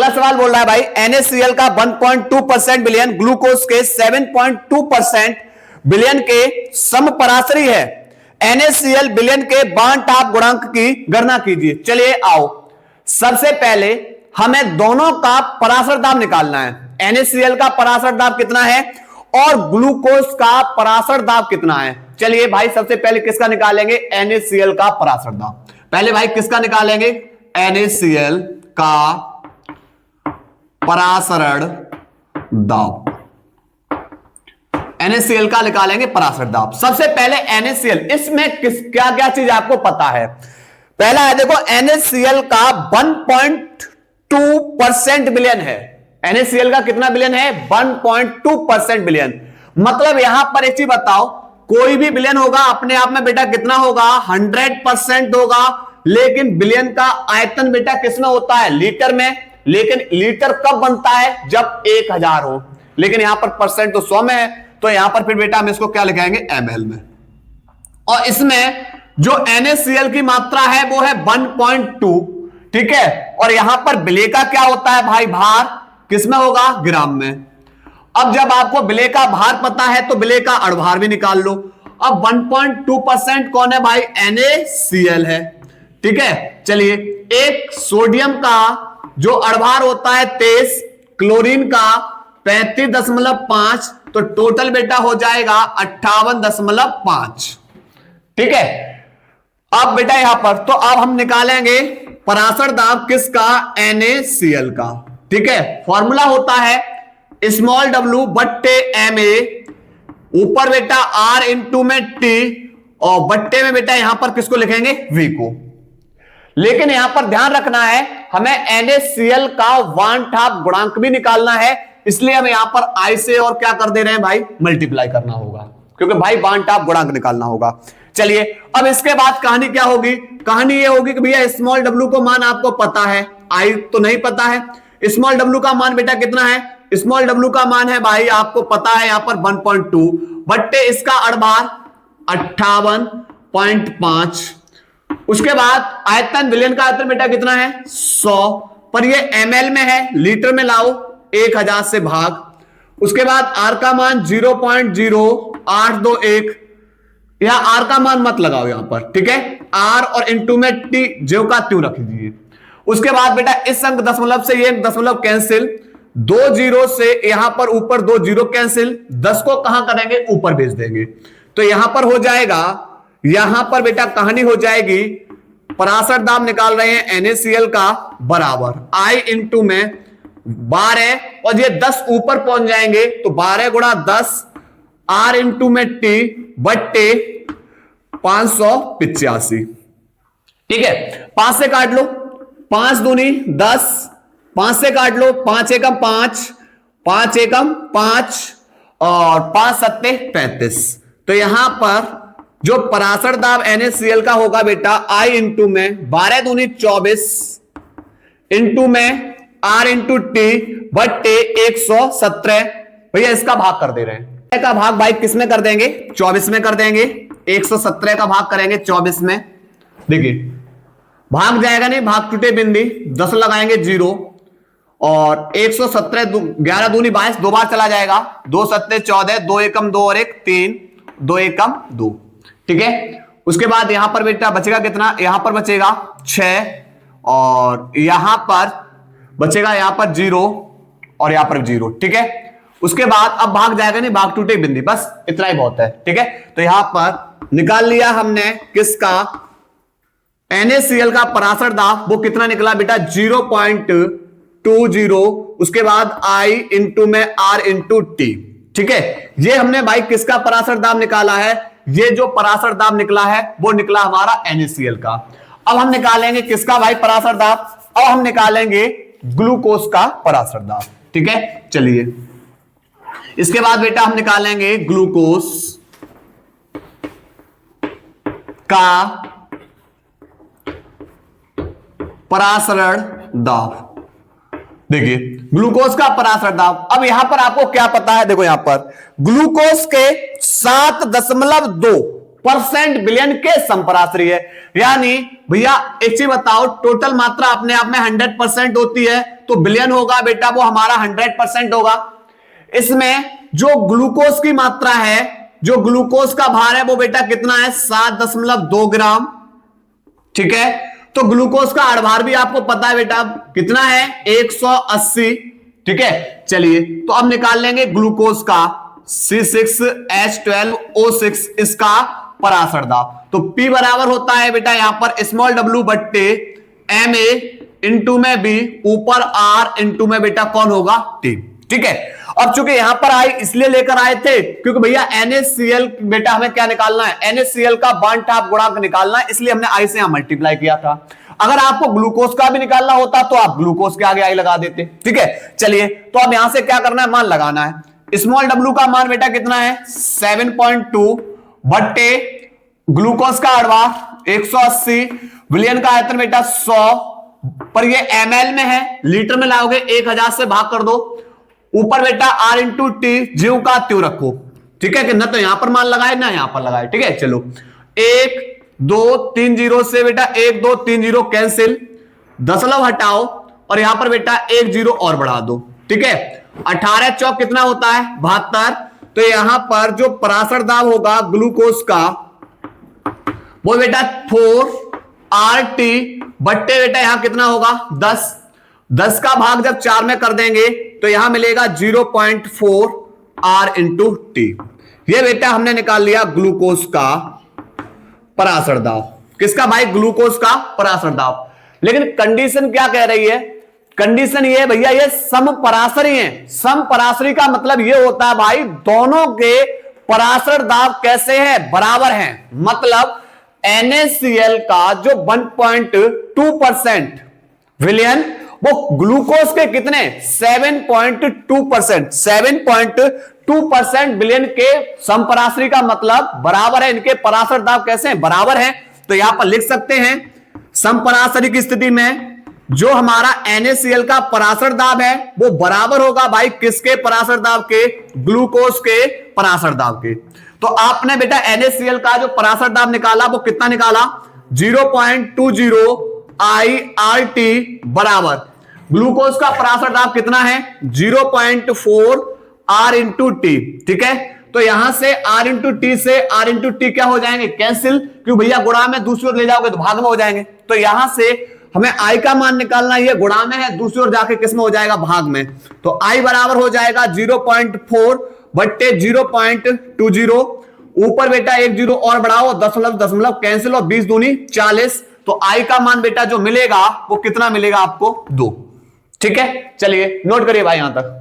सवाल बोल रहा है भाई NaCl का 1.2% बिलियन ग्लूकोज के 7.2% बिलियन के समपराशरी है। NaCl बिलियन के बांड-टाप गुणांक की गणना कीजिए। चलिए आओ, सबसे पहले हमें दोनों का पराशर दाब निकालना है। NaCl का पराशर दाब कितना है और ग्लूकोज का पराशर दाब कितना है। चलिए भाई सबसे पहले किसका निकालेंगे, NaCl का पराशर दाब। पहले भाई किसका निकालेंगे, NaCl का पराशरण दाब। NaCl का निकालेंगे पराशर दाब। सबसे पहले NaCl, इसमें क्या क्या चीज आपको पता है। पहला है देखो NaCl का 1.2% बिलियन है। NaCl का कितना बिलियन है, 1.2% बिलियन। मतलब यहां पर एक चीज बताओ, कोई भी बिलियन होगा अपने आप में बेटा कितना होगा, 100% होगा, लेकिन बिलियन का आयतन बेटा किसमें होता है, लीटर में। लेकिन लीटर कब बनता है, जब 1000 हो। लेकिन यहां पर परसेंट तो 100 में है, तो यहां पर फिर बेटा हम इसको क्या लिखाएंगे, ml में। और इसमें जो NaCl की मात्रा है वो है 1.2, ठीक है। और यहां पर विलेय का क्या होता है भाई, भार किसमें होगा, ग्राम में। अब जब आपको विलेय का भार पता है तो विलेय का अणुभार भी निकाल लो। अब 1.2% कौन है भाई, NaCl है, ठीक है। चलिए, एक सोडियम का जो अणुभार होता है 23, क्लोरीन का 35.5, तो टोटल बेटा हो जाएगा 58.5, ठीक है। अब बेटा यहां पर तो अब हम निकालेंगे पराशर दाब किसका, NaCl का, ठीक है। फॉर्मूला होता है स्मॉल w बट्टे Ma, ऊपर बेटा R इंटू में T, और बट्टे में बेटा यहां पर किसको लिखेंगे, V को। लेकिन यहां पर ध्यान रखना है, हमें NaCl का बांड-टाप गुणांक भी निकालना है, इसलिए हमें यहां पर I से और क्या कर दे रहे हैं भाई, मल्टीप्लाई करना होगा, क्योंकि भाई बांड-टाप गुणांक निकालना होगा। चलिए, अब इसके बाद कहानी क्या होगी, कहानी ये होगी कि भैया स्मॉल w को मान आपको पता है, I तो नहीं पता है। स्मॉल w का मान बेटा कितना है, स्मॉल w का मान है भाई आपको पता है यहां पर 1.2 बट्टे इसका अणुभार 58.5। उसके बाद आयतन, विलयन का आयतन बेटा कितना है, 100, पर ये ml में है, लीटर में लाओ, 1000 से भाग। उसके बाद r का मान 0.0821, यहां r का मान मत लगाओ यहां पर, ठीक है। r और इंटू में t जो का त्यों रख दीजिए। उसके बाद बेटा इस अंक दशमलव से ये दशमलव कैंसिल, 2 जीरो से यहां पर ऊपर 2 जीरो कैंसिल, 10 को कहां करेंगे, ऊपर भेज देंगे। तो यहां पर हो जाएगा, यहां पर बेटा कहानी हो जाएगी, पराशर दाब निकाल रहे हैं NaCl का, बराबर I इंटू में 12, और ये 10 ऊपर पहुंच जाएंगे, तो 12 गुणा 10 R इंटू में T बट्टे 585, ठीक है। 5 से काट लो, 5 दूनी 10, 5 से काट लो, 5 एकम 5, 5 एकम 5, और 5 सत्ते 35। तो यहां पर जो पराशर दाब NaCl का होगा बेटा I इंटू में 12 दूनी 24 इंटू में R इंटू T बट्टे 117। भैया इसका भाग कर दे रहे हैं, का भाग भाई किस में कर देंगे, 24 में कर देंगे। 117 का भाग करेंगे 24 में, देखिए भाग जाएगा नहीं, भाग टूटे बिंदी, 10 लगाएंगे 0, और 117 11 दूनी 22, 2 बार चला जाएगा, 2 सत्ते 14, 2 एकम 2 और 1 3, 2 एकम 2, ठीक है। उसके बाद यहां पर बेटा बचेगा कितना, यहां पर बचेगा 6, और यहां पर बचेगा यहां पर 0 और यहां पर 0, ठीक है। उसके बाद अब भाग जाएगा नहीं, भाग टूटे बिंदी, बस इतना ही बहुत है, ठीक है। तो यहां पर निकाल लिया हमने किसका, NaCl का पराशर दाब, वो कितना निकला बेटा 0.20। उसके बाद I इंटू में R इंटू T, ठीक है। ये हमने भाई किसका पराशर दाब निकाला है, ये जो पराशर दाब निकला है वो निकला हमारा NaCl का। अब हम निकालेंगे किसका भाई पराशर दाब, अब हम निकालेंगे ग्लूकोज का पराशर दाब, ठीक है। चलिए, इसके बाद बेटा हम निकालेंगे ग्लूकोज का परासरण दाब। देखिए ग्लूकोज का परासरण दाब। अब यहां पर आपको क्या पता है, देखो यहां पर ग्लूकोज के 7.2% विलयन के समपराश्री है। यानी भैया एक चीज बताओ, टोटल मात्रा अपने आप में 100% होती है, तो विलयन होगा बेटा वो हमारा 100% होगा। इसमें जो ग्लूकोज की मात्रा है, जो ग्लूकोज का भार है वो बेटा कितना है, 7.2 ग्राम। ठीक है, तो ग्लूकोज का आधार भी आपको पता है बेटा कितना है, 180। ठीक है, चलिए तो अब निकाल लेंगे ग्लूकोज का C6H12O6 इसका परासरण दाब। तो P बराबर होता है बेटा यहां पर स्मॉल w बट्टे Ma इंटू में B ऊपर R इंटू में बेटा कौन होगा, T। ठीक है, अब चूंकि यहां पर आई इसलिए लेकर आए थे क्योंकि भैया NaCl बेटा हमें क्या निकालना है, NaCl का बॉन्ड टाप गुणांक निकालना है, इसलिए हमने आई से यहां मल्टीप्लाई किया था। अगर आपको ग्लूकोज का भी निकालना होता तो आप ग्लूकोज के आगे आई लगा देते। ठीक है, चलिए तो अब यहां से क्या करना है, मान लगाना है। स्मॉल w का मान बेटा कितना है, 7.2 बट्टे ग्लूकोज का अड़वार 180, विलयन का आयतन बेटा 100, पर ये ml में है, लीटर में लाओगे 1000 से भाग कर दो, ऊपर बेटा R इंटू टी ज्यों का त्यों रखो। ठीक है, कि ना तो यहां पर मान लगाए ना यहां पर लगाए। ठीक है, चलो 1 2 3 0 से बेटा 1 2 3 0 कैंसिल, दशमलव हटाओ और यहां पर बेटा 1 0 और बढ़ा दो। ठीक है, 18 चौक कितना होता है, 72। तो यहां पर जो परासरण दाब होगा ग्लूकोज का वो बेटा 4RT बट्टे बेटा यहां कितना होगा, 10 का भाग जब 4 में कर देंगे तो यहां मिलेगा 0.4 R इंटू टी। ये बेटा हमने निकाल लिया ग्लूकोज का परासरण दाब। किसका भाई, ग्लूकोज का परासरण दाब। लेकिन कंडीशन क्या कह रही है, कंडीशन ये भैया ये समपराश्री है। समपराश्री का मतलब ये होता है भाई दोनों के परासरण दाब कैसे हैं, बराबर हैं। मतलब NaCl का जो 1.2% विलयन वो ग्लूकोज के कितने 7.2% विलयन के समपराश्री का मतलब बराबर है। इनके परासरण दाब कैसे हैं, बराबर हैं। तो यहां पर लिख सकते हैं समपराश्री की स्थिति में जो हमारा NaCl का परासरण दाब है वो बराबर होगा भाई किसके परासरण दाब के, ग्लूकोज के परासरण दाब के। तो आपने बेटा NaCl का जो परासरण दाब निकाला वो कितना निकाला, 0.20 IRT बराबर ग्लूकोज का परासरण दाब कितना है, 0.4 R इंटू टी। ठीक है, तो यहां से R इंटू टी से R इंटू टी क्या हो जाएंगे, कैंसिल, क्यों भैया गुणा में दूसरी ओर ले जाओगे तो भाग में हो जाएंगे। तो यहां से हमें I का मान निकालना, ये गुणा में है, दूसरी ओर जाके किस में हो जाएगा, भाग में। तो I बराबर हो जाएगा 0.4 बट्टे 0.20, ऊपर बेटा 1 0 और बढ़ाओ, दशमलव कैंसिल और 20 दूनी 40। तो I का मान बेटा जो मिलेगा वो कितना मिलेगा आपको, 2। ठीक है, चलिए नोट करिए भाई यहां तक।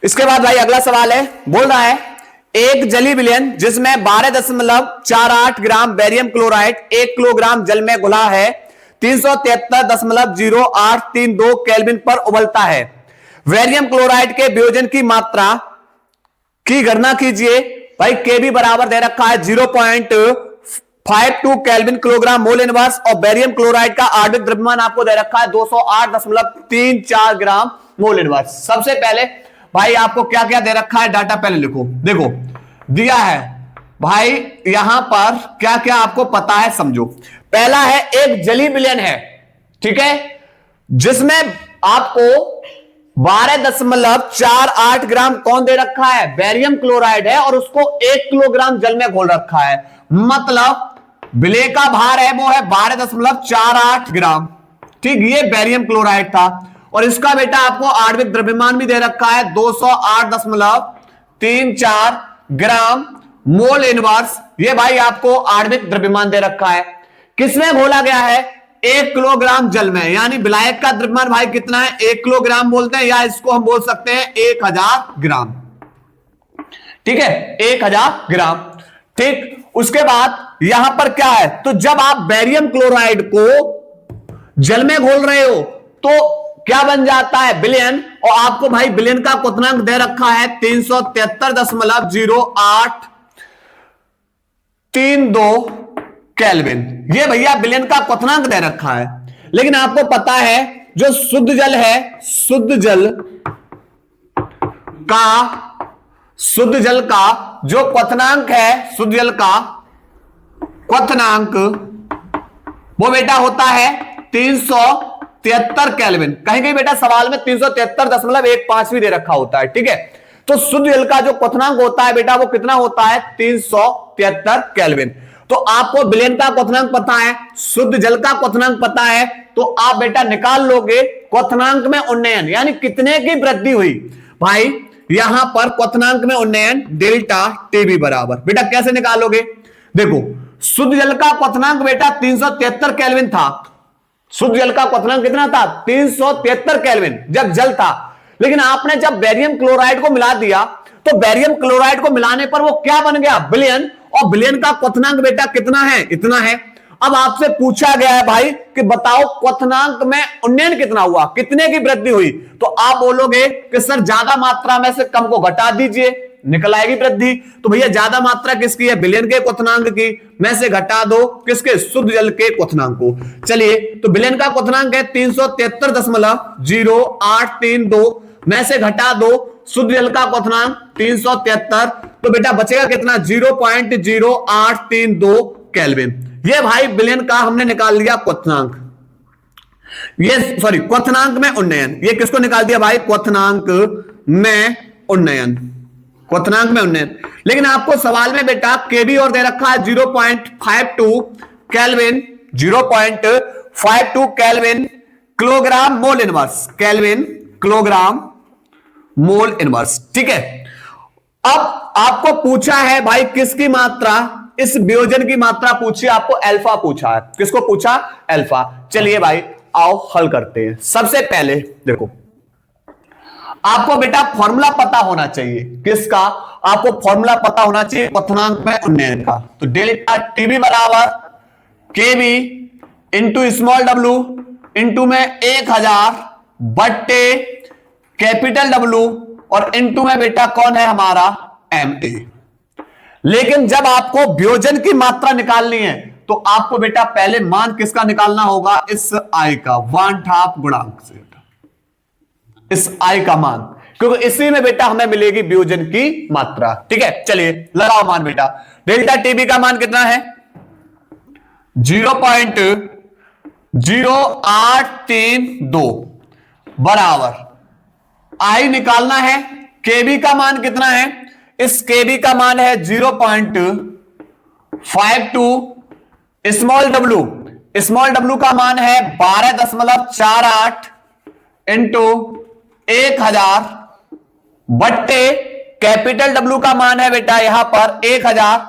इसके बाद भाई अगला सवाल है, बोल रहा है एक जलीय विलयन जिसमें 12.48 ग्राम बेरियम क्लोराइड 1 किलोग्राम जल में घुला है 373.0832 केल्विन पर उबलता है। बेरियम क्लोराइड के वियोजन की मात्रा की गणना कीजिए। भाई के भी बराबर दे रखा है 0.52 केल्विन किलोग्राम मोल इनवर्स और बेरियम क्लोराइड का आणविक द्रव्यमान आपको दे रखा है 208.34 ग्राम मोल इनवर्स। सबसे पहले भाई आपको क्या क्या दे रखा है डाटा पहले लिखो। देखो दिया है भाई यहां पर क्या क्या आपको पता है समझो। पहला है एक जलीय विलयन है, ठीक है, जिसमें आपको 12.48 ग्राम कौन दे रखा है, बेरियम क्लोराइड है और उसको 1 किलोग्राम जल में घोल रखा है। मतलब विलय का भार है वो है 12.48 ग्राम। ठीक, ये बेरियम क्लोराइड था और इसका बेटा आपको आणविक द्रव्यमान भी दे रखा है 208.34 ग्राम मोल इनवर्स। ये भाई आपको आणविक द्रव्यमान दे रखा है। किसमें घोला गया है, 1 किलोग्राम जल में। यानी विलायक का द्रव्यमान भाई कितना है, 1 किलोग्राम बोलते हैं या इसको हम बोल सकते हैं 1000 ग्राम। ठीक है, 1000 ग्राम। ठीक, उसके बाद यहां पर क्या है, तो जब आप बेरियम क्लोराइड को जल में घोल रहे हो तो क्या बन जाता है, विलयन। और आपको भाई विलयन का क्वथनांक दे रखा है 373.0832 केल्विन। ये भैया बिलियन का क्वथनांक दे रखा है, लेकिन आपको पता है जो शुद्ध जल है, शुद्ध जल का जो क्वथनांक है, शुद्ध जल का क्वथनांक वो बेटा होता है 373 केल्विन। कहीं कहीं बेटा सवाल में 373.15 भी दे रखा होता है, ठीक है। तो शुद्ध जल का जो क्वथनांक होता है बेटा वो कितना होता है, 373 केल्विन। तो आपको बिलियन का क्वथनांक पता है, शुद्ध जल का क्वथनांक पता है, तो आप बेटा निकाल लोगे क्वथनांक में उन्नयन, यानी कितने की वृद्धि हुई भाई। यहां पर क्वथनांक में उन्नयन डेल्टा टीबी बराबर, बेटा कैसे निकालोगे, देखो शुद्ध जल का क्वथनांक बेटा 373 केल्विन था। शुद्ध जल का क्वथनांक कितना था, 373 केल्विन जब जल था। लेकिन आपने जब बेरियम क्लोराइड को मिला दिया, तो बेरियम क्लोराइड को मिलाने पर वो क्या बन गया, बिलियन। और बिलियन का क्वथनांक बेटा कितना है, इतना है। अब आपसे पूछा गया है भाई कि बताओ क्वथनांक में उन्नयन कितना हुआ, कितने की वृद्धि हुई। तो आप बोलोगे कि सर ज्यादा मात्रा में से कम को घटा दीजिए, निकल आएगी वृद्धि। तो भैया ज्यादा मात्रा किसकी है, बिलियन के क्वथनांक की, में से घटा दो किसके, शुद्ध जल के क्वथनांक को। चलिए, तो बिलियन का क्वथनांक है 373.0832, में से घटा दो शुद्ध जल का क्वथनांक 373, तो बेटा बचेगा कितना, 0.0832 केल्विन। ये भाई बिलियन का हमने निकाल लिया क्वथनांक, ये सॉरी क्वथनांक में उन्नयन। ये किसको निकाल दिया भाई, क्वथनांक में उन्नयन, क्वथनांक में उन्नयन। लेकिन आपको सवाल में बेटा केबी और दे रखा है 0.52 kelvin, 0.52 kelvin kilogram mole inverse, kelvin kilogram mole inverse, ठीक है। अब आपको पूछा है भाई किसकी मात्रा, इस वियोजन की मात्रा पूछी, आपको अल्फा पूछा है। किसको पूछा, अल्फा। चलिए भाई आओ हल करते हैं। सबसे पहले देखो, आपको बेटा फॉर्मूला पता होना चाहिए, किसका, आपको फॉर्मूला पता होना चाहिए क्वथनांक में उन्नयन का। तो डेल्टा टीबी बराबर केबी इंटू स्मॉल डब्ल्यू इंटू में 1000 बट्टे कैपिटल डब्ल्यू और इंटू में बेटा कौन है हमारा एम ए। लेकिन जब आपको वियोजन की मात्रा निकालनी है तो आपको बेटा पहले मान किसका निकालना होगा, इस आई का, 1/2 गुणांक से, इस आई का मान, क्योंकि इसी में बेटा हमें मिलेगी वियोजन की मात्रा, ठीक है। चलिए लगाओ मान बेटा, डेल्टा टीबी का मान कितना है, 0.0832 बराबर आई निकालना है। केबी का मान कितना है, इस केबी का मान है 0.52, स्मॉल डब्ल्यू का मान है 12.48 इंटू 1000 बट्टे कैपिटल डब्ल्यू का मान है बेटा यहां पर 1000।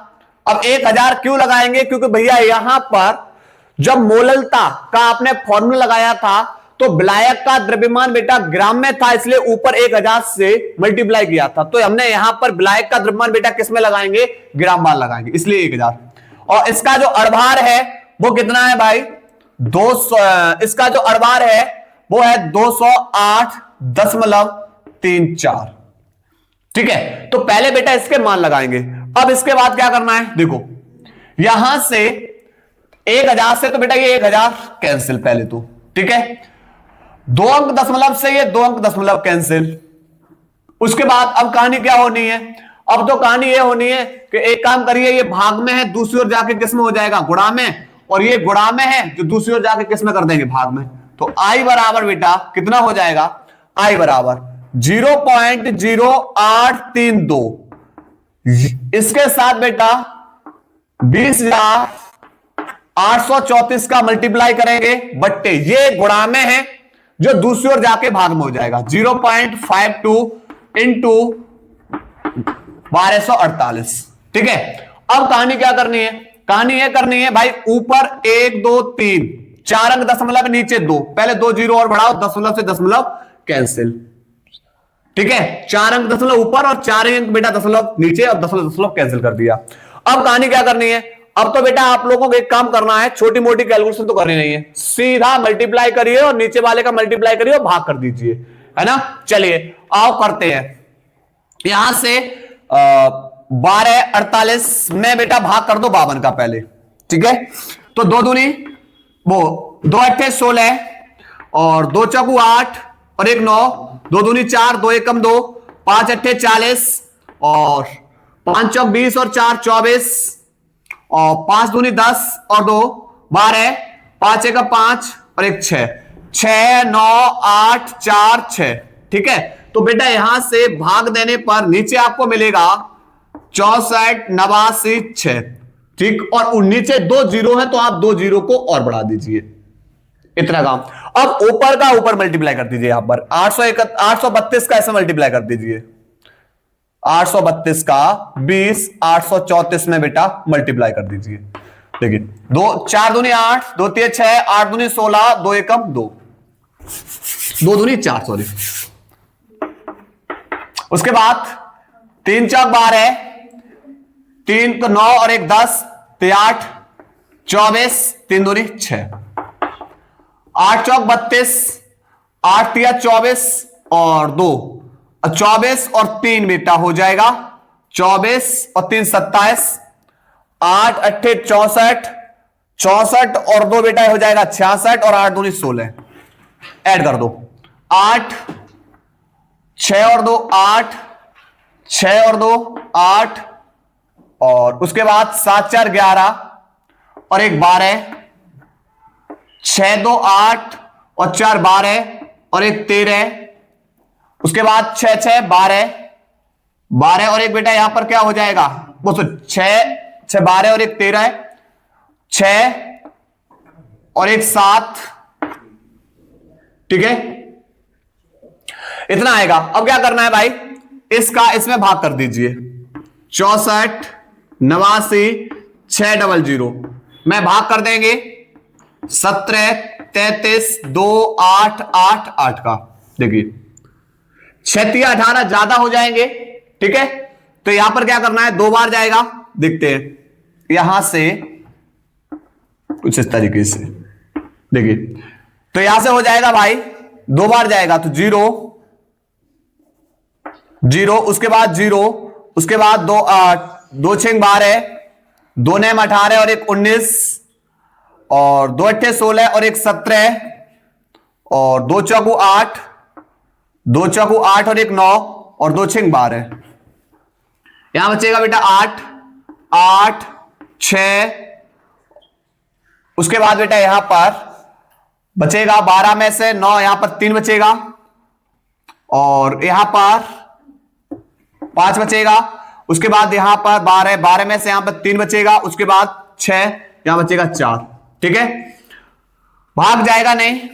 अब 1000 क्यों लगाएंगे, क्योंकि भैया यहां पर जब मोललता का आपने फॉर्मूला लगाया था तो विलायक का द्रव्यमान बेटा ग्राम में था, इसलिए ऊपर 1000 से मल्टीप्लाई किया था। तो हमने यहां पर विलायक का द्रव्यमान बेटा किस में लगाएंगे, ग्राम मान लगाएंगे, इसलिए 1000। और इसका जो अड़भार है वो कितना है भाई, 200, इसका जो अड़भार है वो है 208.34, ठीक है। तो पहले बेटा इसके मान लगाएंगे। अब इसके बाद क्या करना है, देखो यहां से 1000 से तो बेटा ये 1000 कैंसिल पहले तो, ठीक है। 2 अंक दशमलव से ये 2 अंक दशमलव कैंसिल। उसके बाद अब कहानी क्या होनी है, अब तो कहानी ये होनी है कि एक काम करिए, ये भाग में है, दूसरी ओर जाके किस में हो जाएगा, गुणा में, और ये गुणा में है जो दूसरी ओर जाके किस में कर देंगे, भाग में। तो आई बराबर बेटा कितना हो जाएगा, आई बराबर 0.0832, इसके साथ बेटा 20,834 का मल्टीप्लाई करेंगे बट्टे, ये गुणा में है जो दूसरी ओर जाके भाग में हो जाएगा, 0.52 इंटू 1248, ठीक है। अब कहानी क्या करनी है, कहानी यह करनी है भाई, ऊपर 1 2 3 4 अंक दशमलव, नीचे 2, पहले 2 जीरो और बढ़ाओ, दशमलव से दशमलव कैंसिल, ठीक है। 4 अंक दशमलव ऊपर और 4 अंक बेटा दशमलव नीचे, और दशमलव दशमलव कैंसिल कर दिया। अब कहानी क्या करनी है, अब तो बेटा आप लोगों को एक काम करना है, छोटी मोटी कैलकुलेशन तो करनी नहीं है, सीधा मल्टीप्लाई करिए और नीचे वाले का मल्टीप्लाई करिए और भाग कर दीजिए, है ना। चलिए आओ करते हैं, यहां से 1248 में बेटा भाग कर दो 52 का पहले, ठीक है, तो 2 दूनी वो 2 अट्ठे 16 और 2 चौकू 8 और 1 9, 2 दूनी 4, 2 एकम 2, 5 अट्ठे 40 और 5 चौक 20 और 4 24 और 5 दूनी 10 और 2 12, 5 एक 5 और 1 6, 6 9 8 4 6। ठीक है, तो बेटा यहां से भाग देने पर नीचे आपको मिलेगा 64 89 6। ठीक, और नीचे 2 जीरो है तो आप 2 जीरो को और बढ़ा दीजिए, इतना काम। अब ऊपर का ऊपर मल्टीप्लाई कर दीजिए, यहां पर 832 का ऐसे मल्टीप्लाई कर दीजिए, 832 का 20 834 में बेटा मल्टीप्लाई कर दीजिए। देखिए 2 4 दूनी 8, 2 3 6, 8 दूनी 16, 2 एकम 2, 2 दूनी 4 सॉरी। उसके बाद 3 चौक 12, 3 तो 9 और 1 10, 8 24, 3 दूनी 6, 8 चौक 32, 8 तिया 24 और 2 24 और 3 बेटा हो जाएगा 24 और 3 27, 8 अट्ठे 64, 64 और 2 बेटा हो जाएगा 66 और 8 दूनी 16। ऐड कर दो 8 6 और 2 8, 6 और 2 8 और उसके बाद 7 4 11 और 1 12, 6 2 8 और 4 12 और 1 13। उसके बाद 6 6 12, 12 और 1 बेटा यहां पर क्या हो जाएगा वो तो 6 6 12 और 1 13, 6 और 1 7। ठीक है, इतना आएगा। अब क्या करना है भाई, इसका इसमें भाग कर दीजिए 64 89 600 में भाग कर देंगे 17 33 2 8 8 8 का। देखिए 6 18 ज्यादा हो जाएंगे। ठीक है, तो यहां पर क्या करना है 2 बार जाएगा, देखते हैं यहां से कुछ इस तरीके से। देखिए तो यहां से हो जाएगा भाई 2 बार जाएगा तो 0 0, उसके बाद 0, उसके बाद 2 8 2 6 12, 2 9 18 और 1 19 और 2 अट्ठे 16 और 1 17 और 2 चौकू 8, 2 चौकू 8 और 1 9 और 2 6 12। यहां बचेगा बेटा 8 8 6। उसके बाद बेटा यहां पर बचेगा 12 में से 9, यहां पर 3 बचेगा और यहां पर 5 बचेगा। उसके बाद यहां पर 12 12 में से यहां पर 3 बचेगा, उसके बाद 6, यहां बचेगा 4। ठीक है, भाग जाएगा नहीं,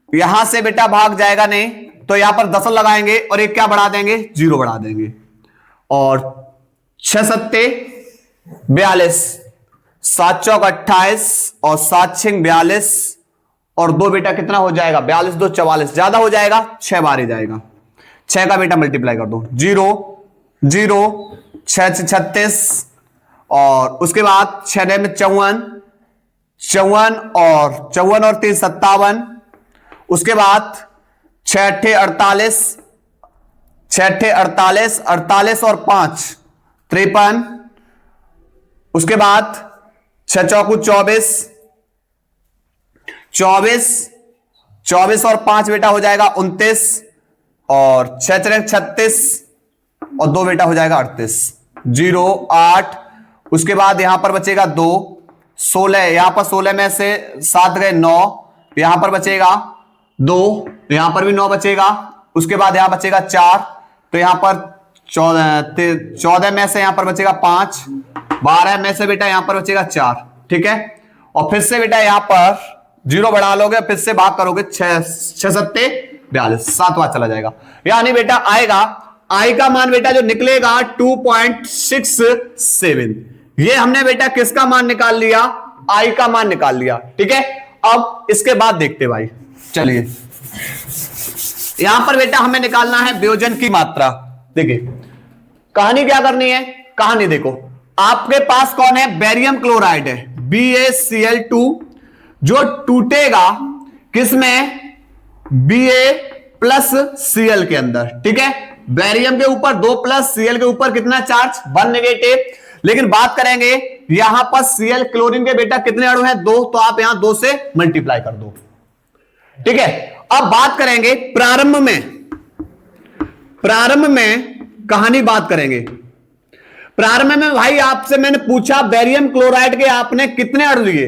यहां से बेटा भाग जाएगा नहीं, तो यहां पर 10 लगाएंगे और एक क्या बढ़ा देंगे 0 बढ़ा देंगे और 6 सत्ते 42, 7 चौक 28 और 7 6 42 और 2 बेटा कितना हो जाएगा 42 2 44, ज्यादा हो जाएगा 6 बार ही जाएगा। 6 का बेटा मल्टीप्लाई कर दो 0 0 6 36 और उसके बाद 6 में 54 54 और 3 57। उसके बाद 6 अट्ठे 48, 6 अट्ठे 48 48 और 5 53। उसके बाद 6 चौकू 24 24 24 और 5 बेटा हो जाएगा 29 और 6 चौक 36 और 2 बेटा हो जाएगा 38 0 8। उसके बाद यहां पर बचेगा 2 16, यहां पर 16 में से 7 गए 9, यहां पर बचेगा 2, यहां पर भी 9 बचेगा। उसके बाद यहां बचेगा 4, तो यहां पर 14 में से यहां पर बचेगा 5, 12 में से बेटा यहां पर बचेगा 4। ठीक है, और फिर से बेटा यहां पर 0 बढ़ा लोगे, फिर से भाग करोगे 6 सत्ते 42, 7 बार चला जाएगा। यानी बेटा आएगा आई का मान बेटा जो निकलेगा 2.67। ये हमने बेटा किसका मान निकाल लिया, आई का मान निकाल लिया। ठीक है, अब इसके बाद देखते भाई, चलिए यहां पर बेटा हमें निकालना है वियोजन की मात्रा। देखिए कहानी क्या करनी है, कहानी देखो आपके पास कौन है, बेरियम क्लोराइड है BaCl2 जो टूटेगा किसमें Ba+Cl के अंदर। ठीक है, बेरियम के ऊपर 2 प्लस, Cl के ऊपर कितना चार्ज 1 नेगेटिव। लेकिन बात करेंगे यहां पर Cl क्लोरीन के बेटा कितने अणु हैं? 2, तो आप यहां 2 से मल्टीप्लाई कर दो। ठीक है, अब बात करेंगे प्रारंभ में कहानी बात करेंगे। प्रारंभ में भाई आपसे मैंने पूछा बेरियम क्लोराइड के आपने कितने अणु लिए?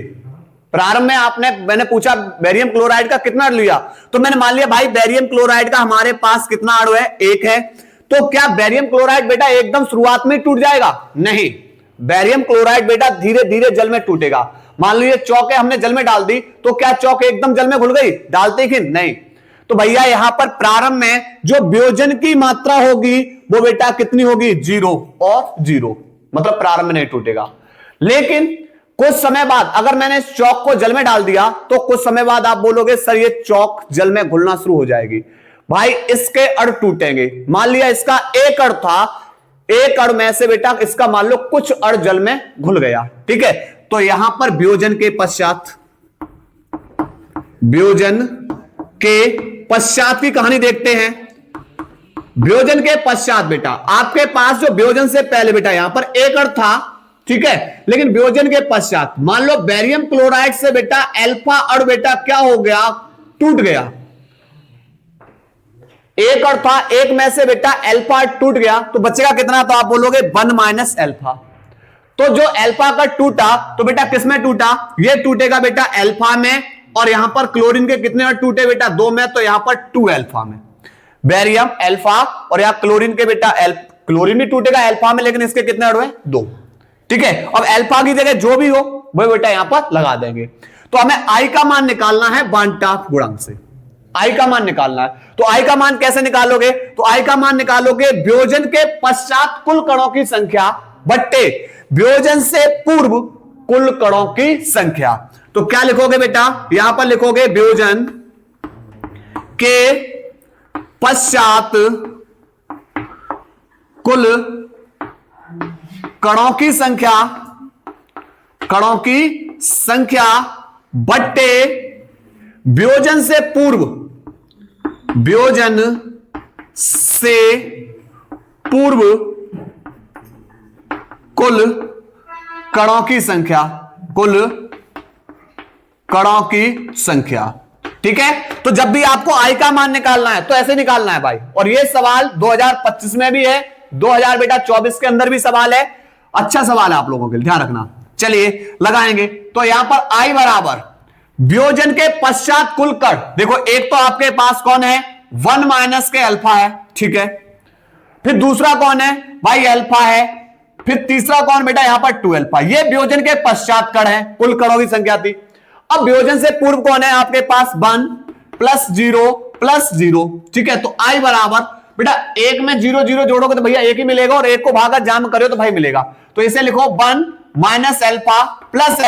प्रारंभ में मैंने पूछा बेरियम क्लोराइड का कितना अणु लिया, तो मैंने मान लिया भाई बेरियम क्लोराइड का हमारे पास कितना अणु है? 1 है। तो क्या बेरियम क्लोराइड बेटा एकदम शुरुआत में टूट जाएगा? नहीं, बेरियम क्लोराइड बेटा धीरे धीरे जल में टूटेगा। मान लीजिए चौक हमने जल में डाल दी, तो क्या चौक एकदम जल में घुल गई? डालते कि नहीं? तो भैया यहां पर प्रारंभ में जो वियोजन की मात्रा होगी वो बेटा कितनी होगी? 0 और 0, मतलब प्रारंभ में नहीं टूटेगा। लेकिन कुछ समय बाद अगर मैंने इस चौक को जल में डाल दिया तो कुछ समय बाद आप बोलोगे सर ये चौक जल में घुलना शुरू हो जाएगी। भाई इसके अण टूटेंगे। मान लिया इसका एक अण था, एक अण में से बेटा इसका मान लो कुछ अण जल में घुल गया। ठीक है, तो यहां पर वियोजन के पश्चात की कहानी देखते हैं। वियोजन के पश्चात बेटा आपके पास जो वियोजन से पहले बेटा यहां पर एक अण था, ठीक है, लेकिन वियोजन के पश्चात मान लो बेरियम क्लोराइड से बेटा अल्फा अणु बेटा क्या हो गया? टूट गया। एक अणु था, एक में से बेटा अल्फा टूट गया, तो बचेगा कितना? तो आप बोलोगे 1 माइनस अल्फा। तो जो अल्फा का टूटा तो बेटा किस में टूटा? ये टूटेगा बेटा अल्फा में, और यहां पर क्लोरीन के कितने अणु टूटे बेटा? 2 में, तो यहां पर 2 अल्फा में। बेरियम अल्फा और यहां क्लोरीन के बेटा क्लोरीन भी टूटेगा अल्फा में, लेकिन इसके कितने अणु हैं? 2। ठीक है, अब अल्फा की जगह जो भी हो वो बेटा यहां पर लगा देंगे। तो हमें आई का मान निकालना है बांटाफ गुणांक से। आई का मान निकालना है, तो आई का मान कैसे निकालोगे? तो आई का मान निकालोगे वियोजन के पश्चात कुल कणों की संख्या बट्टे वियोजन से पूर्व कुल कणों की संख्या। तो क्या लिखोगे बेटा? यहां पर लिखोगे वियोजन के पश्चात कुल कणों की संख्या बट्टे वियोजन से पूर्व कुल कणों की संख्या। ठीक है, तो जब भी आपको आई का मान निकालना है तो ऐसे निकालना है भाई। और ये सवाल 2025 में भी है, 2024 के अंदर भी सवाल है। अच्छा सवाल है आप लोगों के लिए, ध्यान रखना। चलिए लगाएंगे, तो यहां पर आई बराबर वियोजन के पश्चात कुल कण। देखो एक तो आपके पास कौन है? 1 माइनस के अल्फा है, ठीक है, फिर दूसरा कौन है भाई? अल्फा है, फिर तीसरा कौन बेटा? यहां पर 2 अल्फा। ये वियोजन के पश्चात कण है, कुल कणों की संख्या थी। अब वियोजन से पूर्व कौन है आपके पास? 1 प्लस 0 प्लस 0। ठीक है, तो आई बराबर बेटा एक में 0 0 जोड़ोगे तो भैया एक ही मिलेगा, और एक को भागा जाम करो तो भाई मिलेगा। तो इसे लिखो 1 माइनस अल्फा प्लस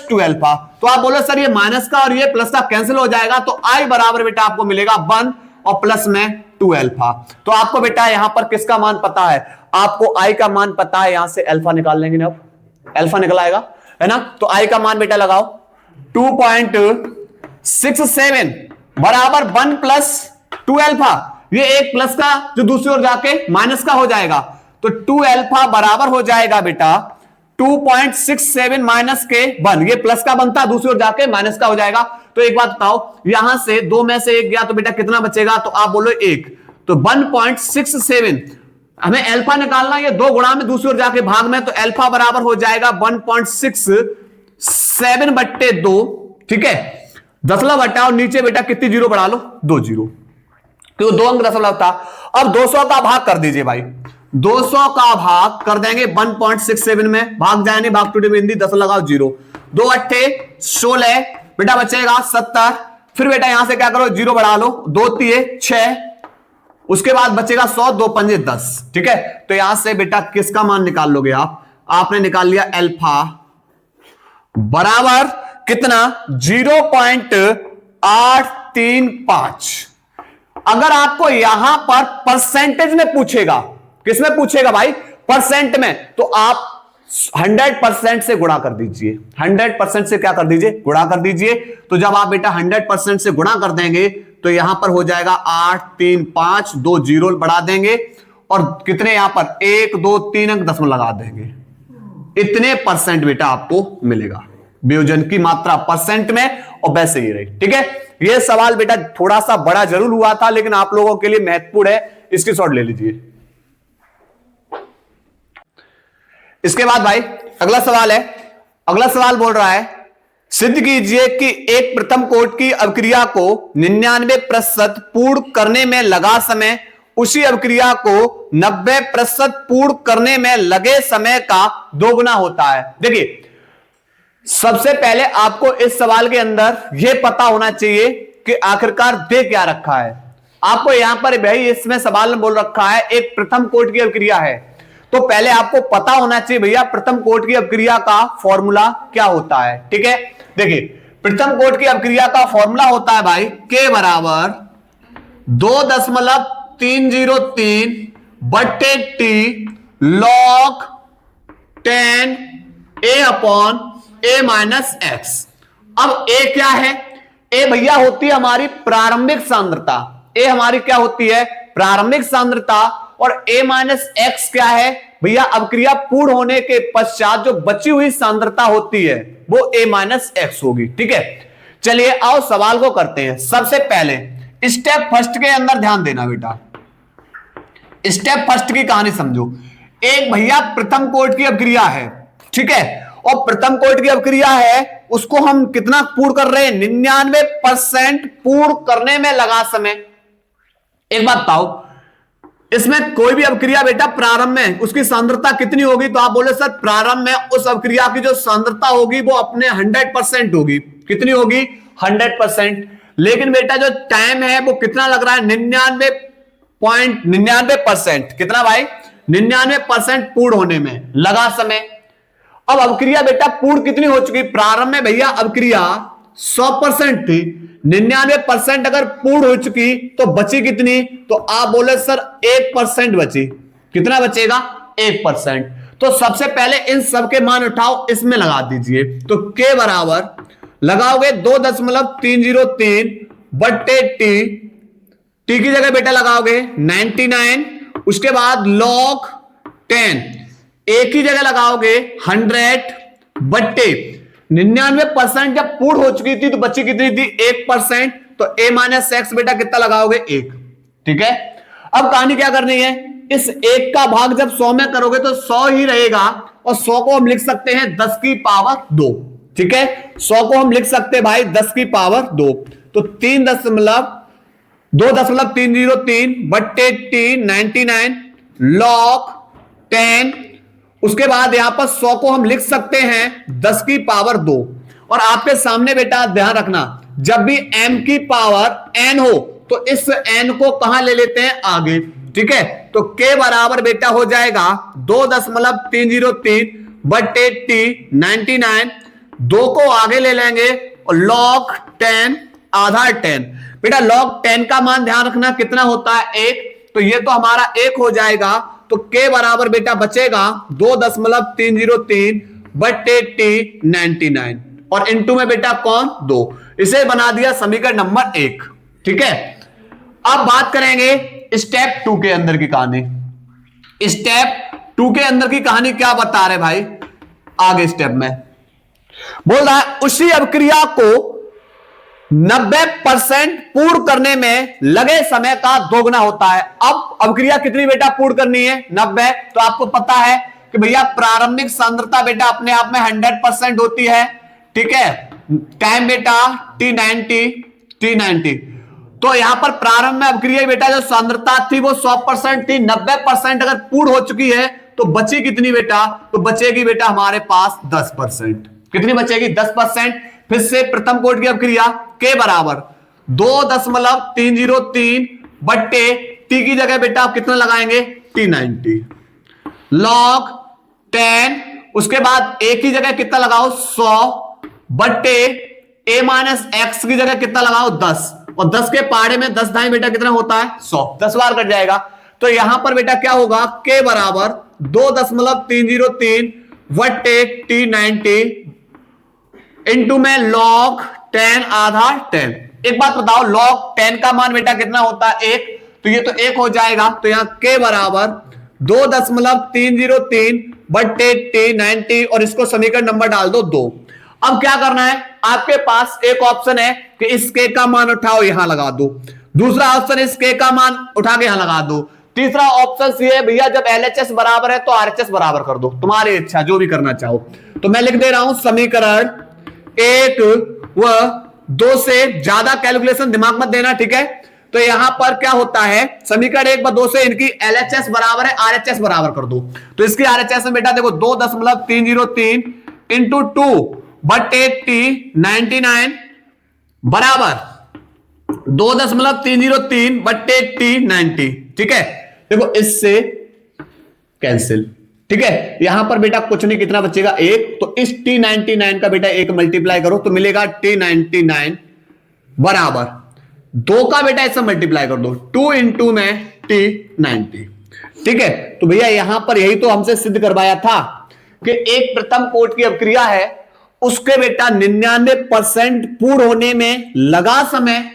2 अल्फा। तो आप बोलो सर ये माइनस का और ये प्लस का कैंसिल हो जाएगा, तो आई बराबर बेटा आपको मिलेगा 1 और प्लस में 2 अल्फा। तो आपको बेटा यहां पर किसका मान पता है? आपको आई का मान पता है, यहां से अल्फा निकाल लेंगे ना, अल्फा निकल आएगा, है ना। तो आई का मान बेटा लगाओ 2.67 बराबर 1 प्लस 2 अल्फा। ये एक प्लस का जो दूसरी ओर जाके माइनस का हो जाएगा, तो 2 अल्फा बराबर हो जाएगा बेटा 2.67 माइनस के 1। ये प्लस का बनता, दूसरी ओर जाके माइनस का हो जाएगा। तो एक बात बताओ, यहां से 2 में से 1 गया तो बेटा कितना बचेगा? तो आप बोलो 1। तो 1.67 हमें अल्फा निकालना, ये 2 गुणा में दूसरी ओर जाके भाग में, तो अल्फा बराबर हो जाएगा 1.67 बट्टे 2। ठीक है, दशमलव हटाओ, नीचे बेटा कितनी जीरो बढ़ा लो? 2 जीरो, तो 2 अंक दशमलव था। अब 200 का भाग कर दीजिए भाई, 200 का भाग कर देंगे 1.67 में, भाग जाए नहीं, भाग टूटे बिंदी, 10 लगाओ 0, 2 अट्ठे 16 बेटा बचेगा 70। फिर बेटा यहां से क्या करो? 0 बढ़ा लो, 2 तिये 6, उसके बाद बचेगा 100, 2 पंजे 10। ठीक है, तो यहां से बेटा किसका मान निकाल लोगे आप? आपने निकाल लिया अल्फा बराबर कितना? 0.835। अगर आपको यहां पर परसेंटेज में पूछेगा, किसमें पूछेगा भाई? परसेंट में, तो आप 100% से गुणा कर दीजिए। 100% से क्या कर दीजिए? गुणा कर दीजिए। तो जब आप बेटा 100% से गुणा कर देंगे तो यहां पर हो जाएगा 835, 2 जीरो बढ़ा देंगे, और कितने यहां पर 1 2 3 अंक दशमलव लगा देंगे। इतने परसेंट बेटा आपको मिलेगा, वियोजन की मात्रा परसेंट में, और वैसे ही रही। ठीक है, ये सवाल बेटा थोड़ा सा बड़ा जरूर हुआ था, लेकिन आप लोगों के लिए महत्वपूर्ण है, इसकी शॉट ले लीजिए। इसके बाद भाई अगला सवाल है, अगला सवाल बोल रहा है सिद्ध कीजिए कि एक प्रथम कोट की अभिक्रिया को 99% पूर्ण करने में लगा समय उसी अभिक्रिया को 90% पूर्ण करने में लगे समय का दोगुना होता है। देखिए, सबसे पहले आपको इस सवाल के अंदर यह पता होना चाहिए कि आखिरकार दे क्या रखा है। आपको यहां पर भाई इसमें सवाल में बोल रखा है एक प्रथम कोट की अभिक्रिया है, तो पहले आपको पता होना चाहिए भैया प्रथम कोट की अभिक्रिया का फॉर्मूला क्या होता है। ठीक है, देखिए प्रथम कोट की अभिक्रिया का फॉर्मूला होता है भाई K बराबर 2.303 बट्टे T log 10 A upon A minus x. अब A क्या है? A भैया होती है हमारी प्रारंभिक सांद्रता। A हमारी क्या होती है? प्रारंभिक सांद्रता। और A माइनस एक्स क्या है भैया? अभिक्रिया पूर्ण होने के पश्चात जो बची हुई सांद्रता होती है वो A माइनस एक्स होगी। ठीक है, चलिए आओ सवाल को करते हैं। सबसे पहले स्टेप फर्स्ट के अंदर ध्यान देना बेटा, स्टेप फर्स्ट की कहानी समझो। एक भैया प्रथम कोट की अभिक्रिया है, ठीक है, और प्रथम कोट की अभिक्रिया है उसको हम कितना पूर्ण कर रहे हैं? 99% पूर्ण करने में लगा समय। एक बात बताओ, इसमें कोई भी अभिक्रिया बेटा प्रारंभ में उसकी सांद्रता कितनी होगी? तो आप बोले सर प्रारंभ में उस अभिक्रिया की जो सांद्रता होगी वो अपने 100% होगी। कितनी होगी? 100%। लेकिन बेटा जो टाइम है वो कितना लग रहा है? 99.99%। कितना भाई? 99% पूर्ण होने में लगा समय। अब अभिक्रिया बेटा पूर्ण कितनी हो चुकी? प्रारंभ में भैया अभिक्रिया 100% थी, 99% अगर पूर्ण हो चुकी तो बची कितनी? तो आप बोले सर 1% बची। कितना बचेगा? 1%। तो सबसे पहले इन सब के मान उठाओ, इसमें लगा दीजिए। तो K बराबर लगाओगे 2.303 बट्टे T की जगह बेटा लगाओगे 99, उसके बाद log 10, A की जगह लगाओगे 100 बट्टे 99% जब पूर्ण हो चुकी थी तो बची कितनी थी? 1%। तो A माइनस एक्स बेटा कितना लगाओगे? 1। ठीक है, अब कहानी क्या करनी है? इस 1 का भाग जब 100 में करोगे तो 100 ही रहेगा, और 100 को हम लिख सकते हैं 10 की पावर 2। ठीक है, 100 को हम लिख सकते हैं भाई 10 की पावर 2। तो 2.303 बट्टे T 99 log 10, उसके बाद यहां पर 100 को हम लिख सकते हैं 10 की पावर 2। और आपके सामने बेटा ध्यान रखना, जब भी m की पावर n हो तो इस n को कहां ले लेते हैं? आगे। ठीक है, तो K बराबर बेटा हो जाएगा 2.303 बट्टे T 99, 2 को आगे ले लेंगे और log 10 आधा 10। बेटा log 10 का मान ध्यान रखना कितना होता है? 1। तो ये तो हमारा 1 हो जाएगा। तो K बराबर बेटा बचेगा 2.303 बट्टे T 99, और इनटू में बेटा कौन? 2। इसे बना दिया समीकरण नंबर 1। ठीक है, अब बात करेंगे स्टेप 2 के अंदर की कहानी। स्टेप 2 के अंदर की कहानी क्या बता रहे भाई? आगे स्टेप में बोल रहा है उसी अभिक्रिया को 90% पूर्ण करने में लगे समय का दोगुना होता है। अब अभिक्रिया कितनी बेटा पूर्ण करनी है? 90। तो आपको पता है कि भैया प्रारंभिक सांद्रता बेटा अपने आप में 100% होती है। ठीक है, टाइम बेटा T90। तो यहां पर प्रारंभ में अभिक्रिया बेटा जो सांद्रता थी वो 100% थी, 90% अगर पूर्ण हो चुकी है तो बची कितनी बेटा? तो बचेगी बेटा हमारे पास 10%। कितनी बचेगी? 10%। फिर से प्रथम कोट की अभिक्रिया K बराबर 2.303 बट्टे T की जगह बेटा आप कितना लगाएंगे? T90 log 10, उसके बाद A की जगह कितना लगाओ? 100 बट्टे A माइनस एक्स की जगह कितना लगाओ? 10, और 10 के पाड़े में 10 दाएं बेटा कितना होता है? 100। 10 बार कट जाएगा। तो यहां पर बेटा क्या होगा? K बराबर 2.303 बट्टे T90 इंटू में log 10 आधा 10। एक बात बताओ, log 10 का मान बेटा कितना होता है? 1। तो ये तो 1 हो जाएगा। तो यहां K बराबर 2.303 बट्टे टी 90 और इसको समीकरण नंबर डाल दो 2। अब क्या करना है, आपके पास एक ऑप्शन है कि इस के का मान उठाओ यहां लगा दो, दूसरा ऑप्शन इस के का मान उठा के यहां लगा दो, तीसरा ऑप्शन ये है भैया जब एलएचएस बराबर है तो आरएचएस बराबर कर दो, तुम्हारी इच्छा जो भी करना चाहो। तो मैं लिख दे रहा हूं समीकरण 1 व 2 से ज्यादा कैलकुलेशन दिमाग मत देना, ठीक है। तो यहां पर क्या होता है, समीकरण 1 व 2 से इनकी एलएचएस बराबर है आरएचएस बराबर कर दो। तो इसकी आरएचएस में बेटा देखो 2.303 इंटू 2 बट्टे टी 99 बराबर 2.303 बट्टे टी 90, ठीक है। देखो इससे कैंसिल, ठीक है। यहां पर बेटा कुछ नहीं, कितना बचेगा 1, तो इस T99 का बेटा 1 मल्टीप्लाई करो तो मिलेगा T99 बराबर 2 का बेटा इससे मल्टीप्लाई कर दो 2 इंटू में T90, ठीक है। तो भैया यहां पर यही तो हमसे सिद्ध करवाया था कि एक प्रथम कोट की अभिक्रिया है, उसके बेटा 99% पूर्ण होने में लगा समय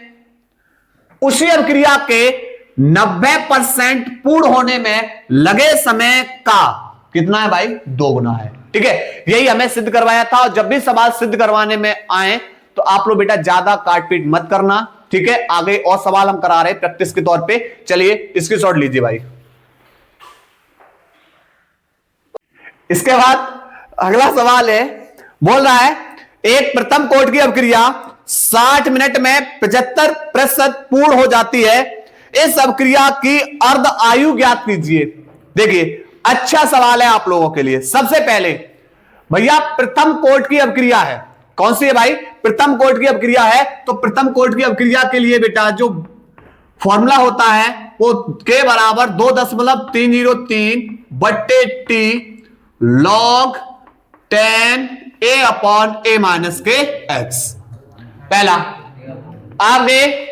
उसी अभिक्रिया के 90% पूर्ण होने में लगे समय का कितना है भाई, 2 गुना है, ठीक है। यही हमें सिद्ध करवाया था। और जब भी सवाल सिद्ध करवाने में आए तो आप लोग बेटा ज्यादा काटपीट मत करना, ठीक है। आगे और सवाल हम करा रहे हैं प्रैक्टिस के तौर पे, चलिए इसकी शॉट लीजिए भाई। इसके बाद अगला सवाल है, बोल रहा है एक प्रथम कोट की अभिक्रिया 60 मिनट में 75% पूर्ण हो जाती है, इस अभिक्रिया की अर्ध आयु ज्ञात कीजिए। देखिए अच्छा सवाल है आप लोगों के लिए। सबसे पहले भैया प्रथम कोट की अभिक्रिया है, कौन सी है भाई, प्रथम कोट की अभिक्रिया है। तो प्रथम कोट की अभिक्रिया के लिए बेटा जो फॉर्मूला होता है वो के बराबर 2.303 बट्टे T log 10 a upon a minus के एक्स। पहला आगे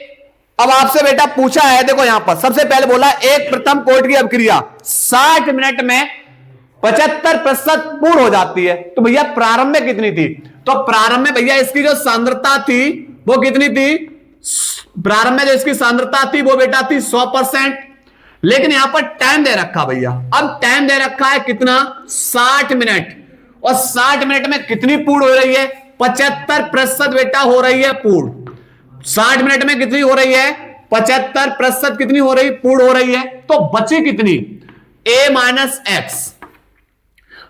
अब आपसे बेटा पूछा है, देखो यहां पर सबसे पहले बोला एक प्रथम कोट की अभिक्रिया 60 मिनट में 75% पूर्ण हो जाती है। तो भैया प्रारंभ में कितनी थी, तो प्रारंभ में भैया इसकी जो सांद्रता थी वो कितनी थी, प्रारंभ में जो इसकी सांद्रता थी वो बेटा थी 100%, लेकिन यहां पर टाइम दे रखा भैया, अब टाइम दे रखा है कितना 60 मिनट, और 60 मिनट में कितनी पूर्ण हो रही है, 75% बेटा हो रही है पूर्ण। 60 मिनट में कितनी हो रही है, 75% कितनी हो रही, पूर्ण हो रही है। तो बची कितनी, a माइनस एक्स।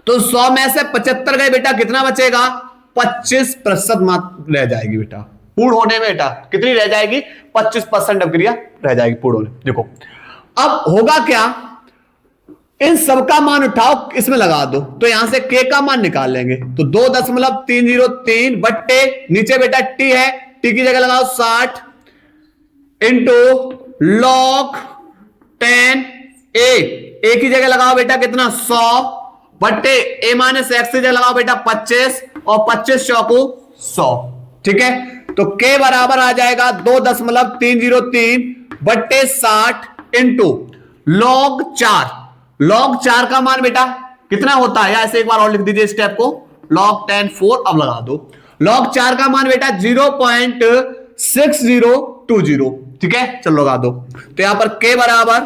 तो 100 में से 75 गए बेटा, कितना बचेगा 25% मात्र रह जाएगी बेटा पूर्ण होने में। बेटा कितनी रह जाएगी, 25% अभिक्रिया रह जाएगी पूर्ण होने। देखो अब होगा क्या, इन सबका मान उठाओ इसमें लगा दो, तो यहां से k का मान निकाल लेंगे। तो 2.303 बट्टे नीचे बेटा t है, t की जगह लगाओ 60 इंटू लॉग 10 a की जगह लगाओ बेटा कितना 100 बट्टे a माइनस एक्स की जगह लगाओ बेटा 25 और 25 चौको 100, ठीक है। तो k बराबर आ जाएगा 2.303 बट्टे 60 इंटू लॉग 4। लॉग 4 का मान बेटा कितना होता है, या ऐसे एक बार और लिख दीजिए स्टेप को, लॉग 10 4 अब लगा दो। लॉग 4 का मान बेटा 0.6020, ठीक है, चलो लगा दो। तो यहां पर k बराबर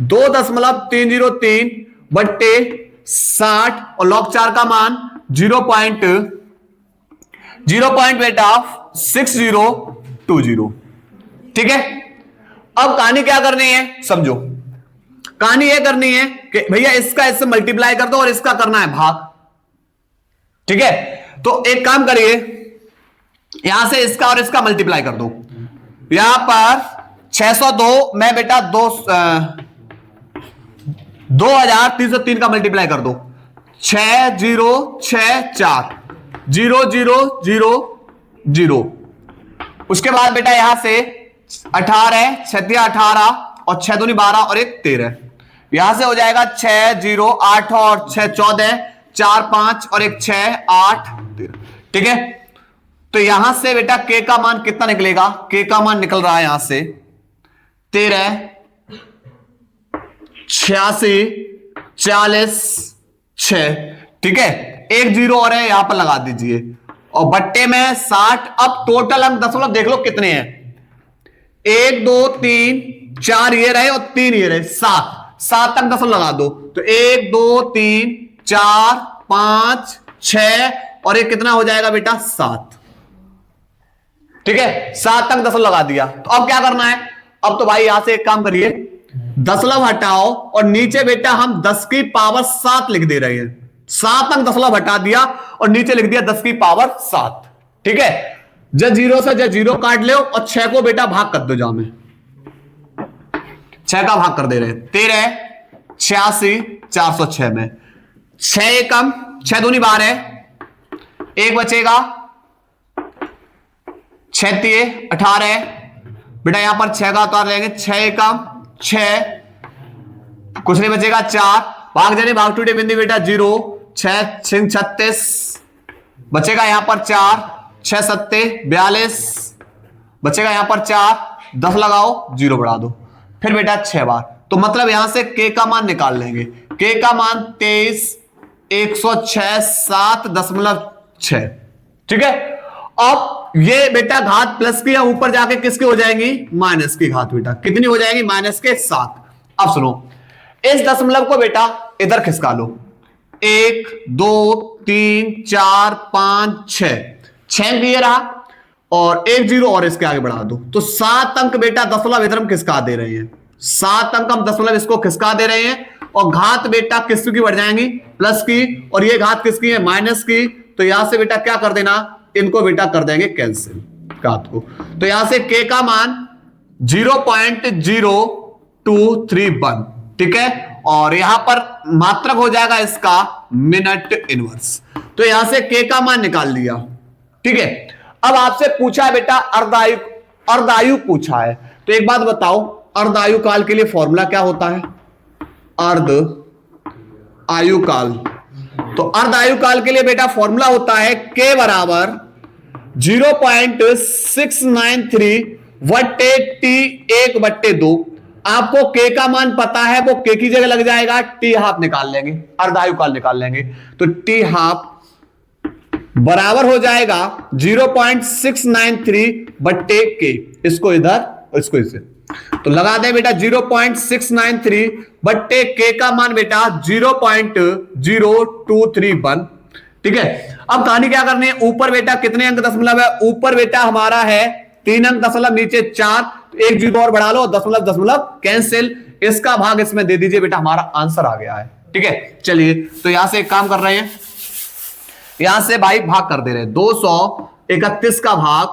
2.303 बट्टे 60 और लॉग 4 का मान 0.6020, ठीक है। अब कहानी क्या करनी है समझो, कहानी यह करनी है कि भैया इसका इससे मल्टीप्लाई कर दो और इसका करना है भाग, ठीक है। तो एक काम करिए, यहां से इसका और इसका मल्टीप्लाई कर दो। यहां पर 602 में बेटा 2303 का मल्टीप्लाई कर दो, 6064 0000। उसके बाद बेटा यहां से 18 6 18 और 6 दूनी 12 और 1 13, यहां से हो जाएगा 6 0 8 और 6 14 4 5 और 1 6 8 13, ठीक है। तो यहां से बेटा k का मान कितना निकलेगा, k का मान निकल रहा है यहां से 13 86 40 6, ठीक है। 1 0 और है यहां पर लगा दीजिए और बट्टे में 60। अब टोटल अंक दशमलव देख लो कितने हैं, 1 2 3 4 ये रहे और 3 ये रहे, 7 अंक दशमलव लगा दो। तो तो 1 2 3 4 5 6 और ये कितना हो जाएगा बेटा 7। ठीक है, 7 तक दशमलव लगा दिया। तो अब क्या करना है, अब तो भाई यहां से एक काम करिए, दशमलव हटाओ और नीचे बेटा हम 10 की पावर 7 लिख दे रहे हैं। 7 तक दशमलव हटा दिया और नीचे लिख दिया 10 की पावर 7। ठीक है, जब 0 से जब 0 काट लो और 6 को बेटा भाग कर दो, जाओ में 6 का भाग कर दे रहे हैं। 13 86 406 में 6 एकम 6 दूनी 12 एक बचेगा 6 तिये 18 बेटा, यहां पर 6 का उतार लेंगे, 6 एकम 6 कुछ नहीं बचेगा 4 भाग जाने भाग टूटे बिंदु बेटा 0 6 36 बचेगा यहां पर 4 6 7 42 बचेगा यहां पर 4 10 लगाओ 0 बढ़ा दो, फिर बेटा 6 बार। तो मतलब यहां से k का मान निकाल लेंगे, k का मान 23 106 7.6। ठीक है, अब ये बेटा घात प्लस की या ऊपर जाके किसकी हो जाएंगी, माइनस की घात बेटा कितनी हो जाएगी, माइनस के 7। अब सुनो, इस दशमलव को बेटा इधर खिसका लो, 1 2 3 4 5 6 दिए रहा और 1 0 और इसके आगे बढ़ा दो, तो 7 अंक बेटा दशमलव इधर हम खिसका दे रहे हैं, 7 अंक हम दशमलव इसको खिसका दे रहे हैं और घात बेटा किसकी बढ़ जाएंगी, प्लस की, और ये घात किसकी है, माइनस की। तो यहां से बेटा क्या कर देना, इनको बेटा कर देंगे कैंसिल घात को। तो यहां से k का मान 0.0231। ठीक है, और यहां पर मात्रक हो जाएगा इसका मिनट इनवर्स। तो यहां से k का मान निकाल लिया। ठीक है, अब आपसे पूछा है बेटा अर्धायु पूछा है, तो एक बात बताओ, अर्धायु काल के लिए फॉर्मूला क्या होता है, अर्ध आयु काल। तो अर्ध आयु काल के लिए बेटा फॉर्मूला होता है k बराबर 0.693 बट्टे t1/2। आपको k का मान पता है, वो k की जगह लग जाएगा, t हाफ निकाल लेंगे, अर्धायु काल निकाल लेंगे। तो t हाफ बराबर हो जाएगा 0.693 बट्टे k, इसको इधर और इसको इसे, तो लगा दे बेटा 0.693 बट्टे k का मान बेटा 0.0231। ठीक है, अब कहानी क्या करनी है, ऊपर बेटा कितने अंक दशमलव है, ऊपर बेटा हमारा है 3 अंक दशमलव, नीचे 4, 1 0 और बढ़ा लो, दशमलव दशमलव कैंसिल, इसका भाग इसमें दे दीजिए बेटा, हमारा आंसर आ गया है। ठीक है, चलिए तो यहां से एक काम कर रहे हैं, यहां से भाई भाग कर दे रहे हैं, 231 का भाग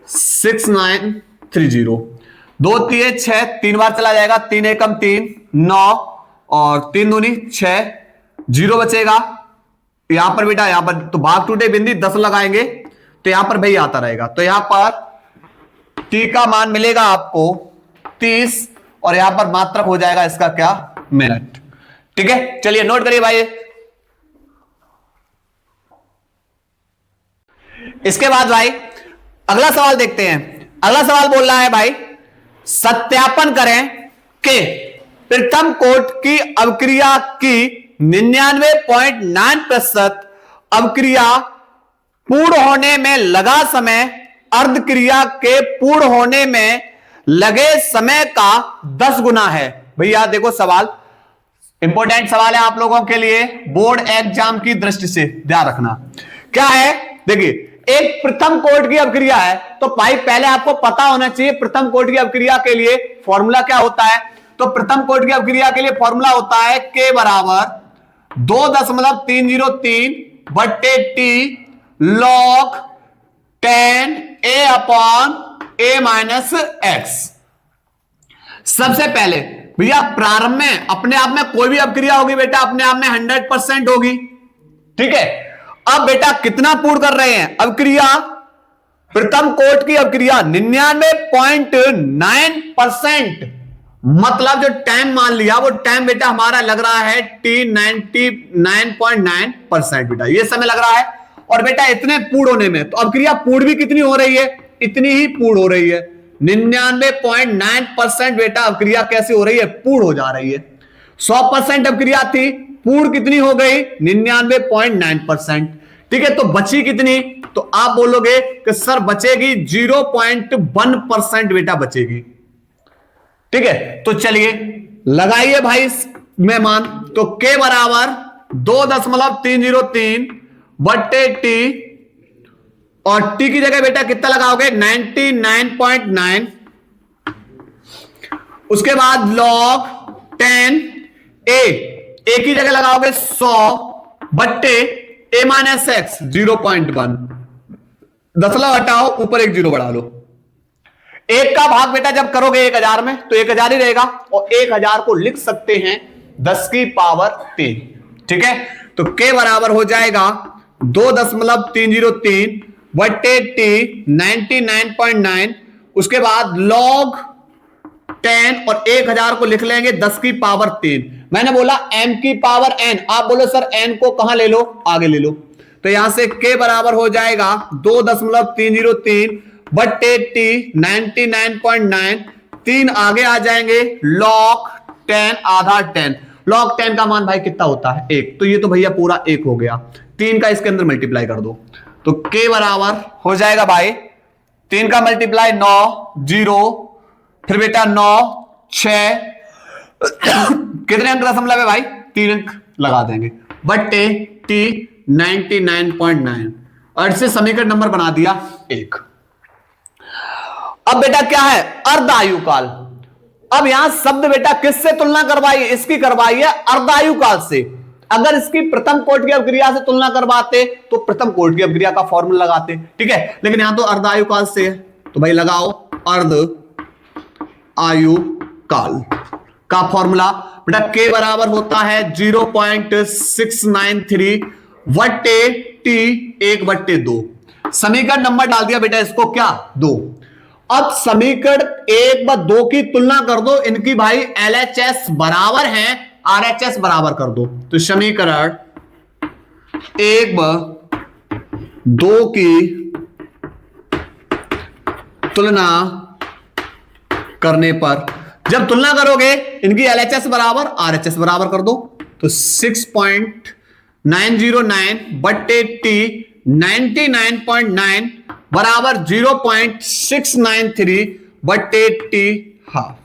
6930, 2 3 6 3 बार चला जाएगा, 3 एकम 3 9 और 3 दूनी 6 0 बचेगा यहां पर बेटा, यहां पर तो भाग टूटे बिंदी 10 लगाएंगे तो यहां पर भाई आता रहेगा, तो यहां पर t का मान मिलेगा आपको 30 और यहां पर मात्रक हो जाएगा इसका क्या, मिनट। ठीक है, चलिए नोट करिए भाई। इसके बाद भाई अगला सवाल देखते हैं। अगला सवाल बोल रहा है भाई, सत्यापन करें कि प्रथम कोट की अवक्रिया की 99.9% अवक्रिया पूर्ण होने में लगा समय अर्ध क्रिया के पूर्ण होने में लगे समय का 10 गुना है। भैया देखो सवाल इंपॉर्टेंट सवाल है आप लोगों के लिए, बोर्ड एग्जाम की दृष्टि से ध्यान रखना। क्या है, देखिए एक प्रथम कोट की अवक्रिया है, तो भाई पहले आपको पता होना चाहिए प्रथम कोट की अवक्रिया के लिए फॉर्मूला क्या होता है। तो प्रथम कोट की अवक्रिया के लिए फॉर्मूला होता है k बराबर 2.303 बट्टे t log 10 a upon a minus x। सबसे पहले भैया प्रारंभ में अपने आप में कोई भी अवक्रिया होगी बेटा अपने आप में 100% होगी। ठीक है, अब बेटा कितना पूर्ण कर रहे हैं अवक्रिया, प्रथम कोट की अवक्रिया 99.9%, मतलब जो टाइम मान लिया वो टाइम बेटा हमारा लग रहा है t 99.9% बेटा ये समय लग रहा है। और बेटा इतने पूर्ण होने में तो अवक्रिया पूर्ण भी कितनी हो रही है, इतनी ही पूर्ण हो रही है, 99.9% बेटा अवक्रिया कैसे हो रही है, पूर्ण हो जा रही है। 100% अवक्रिया थी, पूर्ण कितनी हो गई 99.9%। ठीक है, तो बची कितनी, तो आप बोलोगे कि सर बचेगी 0.1% बेटा बचेगी। ठीक है, तो चलिए लगाइए भाई में मान, तो k बराबर 2.303 बट्टे टी, और टी की जगह बेटा कितना लगाओगे 99.9, उसके बाद log 10 a की जगह लगाओगे 100 बट्टे a माइनस एक्स 0.1, दशमलव हटाओ ऊपर एक जीरो बढ़ा लो। एक का भाग बेटा जब करोगे 1000 में तो 1000 ही रहेगा, और 1000 को लिख सकते हैं 10 की पावर 3, ठीक है। तो k बराबर हो जाएगा 2.303 बट्टे टी 99.9, उसके बाद log 10 और 1000 को लिख लेंगे 10 की पावर 3। मैंने बोला m की पावर n, आप बोलो सर n को कहां ले लो, आगे ले लो, तो यहां से k बराबर हो जाएगा 2.303 बट्टे टी 99.9, 3 आगे आ जाएंगे log 10 आधा 10, log 10 का मान भाई कितना होता है 1, तो ये तो भैया पूरा 1 हो गया, 3 का इसके अंदर मल्टीप्लाई कर दो, तो k बराबर हो जाएगा भाई 3 का मल्टीप्लाई 9 0, फिर बेटा 9 6 कितने अंक दशमलव है भाई 3 अंक लगा देंगे, बट्टे टी 99.9, और इससे समीकरण नंबर बना दिया 1। अब बेटा क्या है अर्धायु काल। अब यहां शब्द बेटा किससे तुलना करवाई, इसकी करवाई है अर्धायु काल से। अगर इसकी प्रथम कोटि की अपक्रिया से तुलना करवाते तो प्रथम कोटि की अपक्रिया का फॉर्मूला लगाते, ठीक है, लेकिन यहां तो अर्धायु काल से है, तो भाई लगाओ अर्ध आयु काल का फॉर्मूला। बेटा k बराबर होता है 0.693 बट्टे टी 1/2, समीकरण नंबर डाल दिया बेटा इसको क्या 2। अब समीकरण 1 व 2 की तुलना कर दो, इनकी भाई LHS बराबर है, RHS बराबर कर दो, तो समीकरण 1 व 2 की तुलना करने पर, जब तुलना करोगे इनकी LHS बराबर RHS बराबर कर दो, तो 6.909 बट्टे टी 99.9 बराबर 0.693 बट्टे टी हाफ,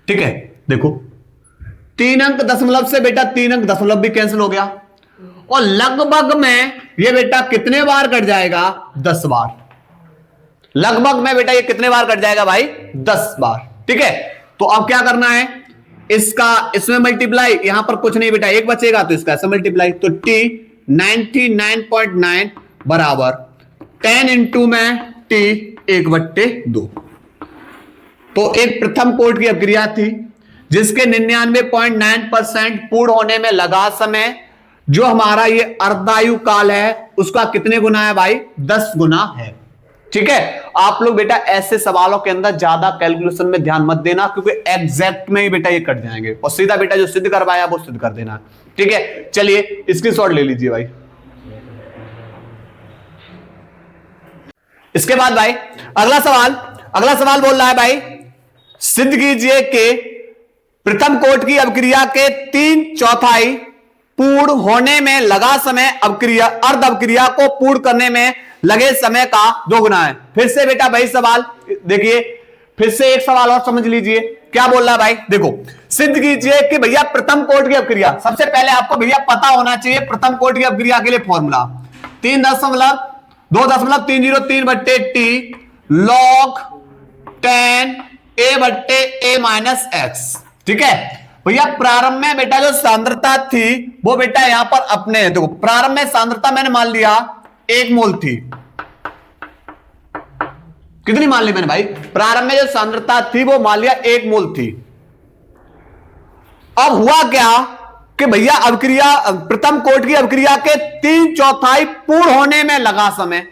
ठीक है। देखो 3 अंक दशमलव से बेटा 3 अंक दशमलव भी कैंसिल हो गया, और लगभग में ये बेटा कितने बार कट जाएगा 10 बार, लगभग में बेटा ये कितने बार कट जाएगा भाई 10 बार, ठीक है। तो अब क्या करना है, इसका इसमें मल्टीप्लाई, यहां पर कुछ नहीं बेटा 1 बचेगा तो इसका ऐसे मल्टीप्लाई, तो टी 99.9 बराबर 10 इंटू में टी 1/2। तो एक प्रथम कोटि की अपक्रिया थी जिसके 99.9% पूर्ण होने में लगा समय, जो हमारा ये अर्धायु काल है उसका कितने गुना है भाई 10 गुना है, ठीक है। आप लोग बेटा ऐसे सवालों के अंदर ज्यादा कैलकुलेशन में ध्यान मत देना, क्योंकि एग्जैक्ट में ही बेटा ये कट जाएंगे, और सीधा बेटा जो सिद्ध करवाया वो सिद्ध कर देना, ठीक है। चलिए स्क्रीनशॉट ले लीजिए भाई। इसके बाद भाई अगला सवाल बोल रहा है भाई, सिद्ध कीजिए कि प्रथम कोटि की अपक्रिया के 3/4 पूर्ण होने में लगा समय अपक्रिया अर्ध अपक्रिया को पूर्ण करने में लगे समय का 2 गुना है। फिर से बेटा भाई सवाल देखिए, फिर से एक सवाल और समझ लीजिए क्या बोल रहा है भाई। देखो सिद्ध कीजिए कि भैया प्रथम कोटि की अपक्रिया, सबसे पहले आपको भैया पता होना चाहिए प्रथम कोटि की अपक्रिया के लिए फॉर्मूला 2.303 बट्टे टी log 10 a बट्टे a माइनस एक्स, ठीक है भैया। प्रारंभ में बेटा जो सांद्रता थी वो बेटा यहां पर अपने, देखो प्रारंभ में सांद्रता मैंने मान लिया 1 मोल थी, कितनी मान ली मैंने भाई, प्रारंभ में जो सांद्रता थी वो मान लिया 1 मोल थी। अब हुआ क्या कि भैया अपक्रिया प्रथम कोटि की अपक्रिया के 3/4 पूर्ण होने में लगा समय,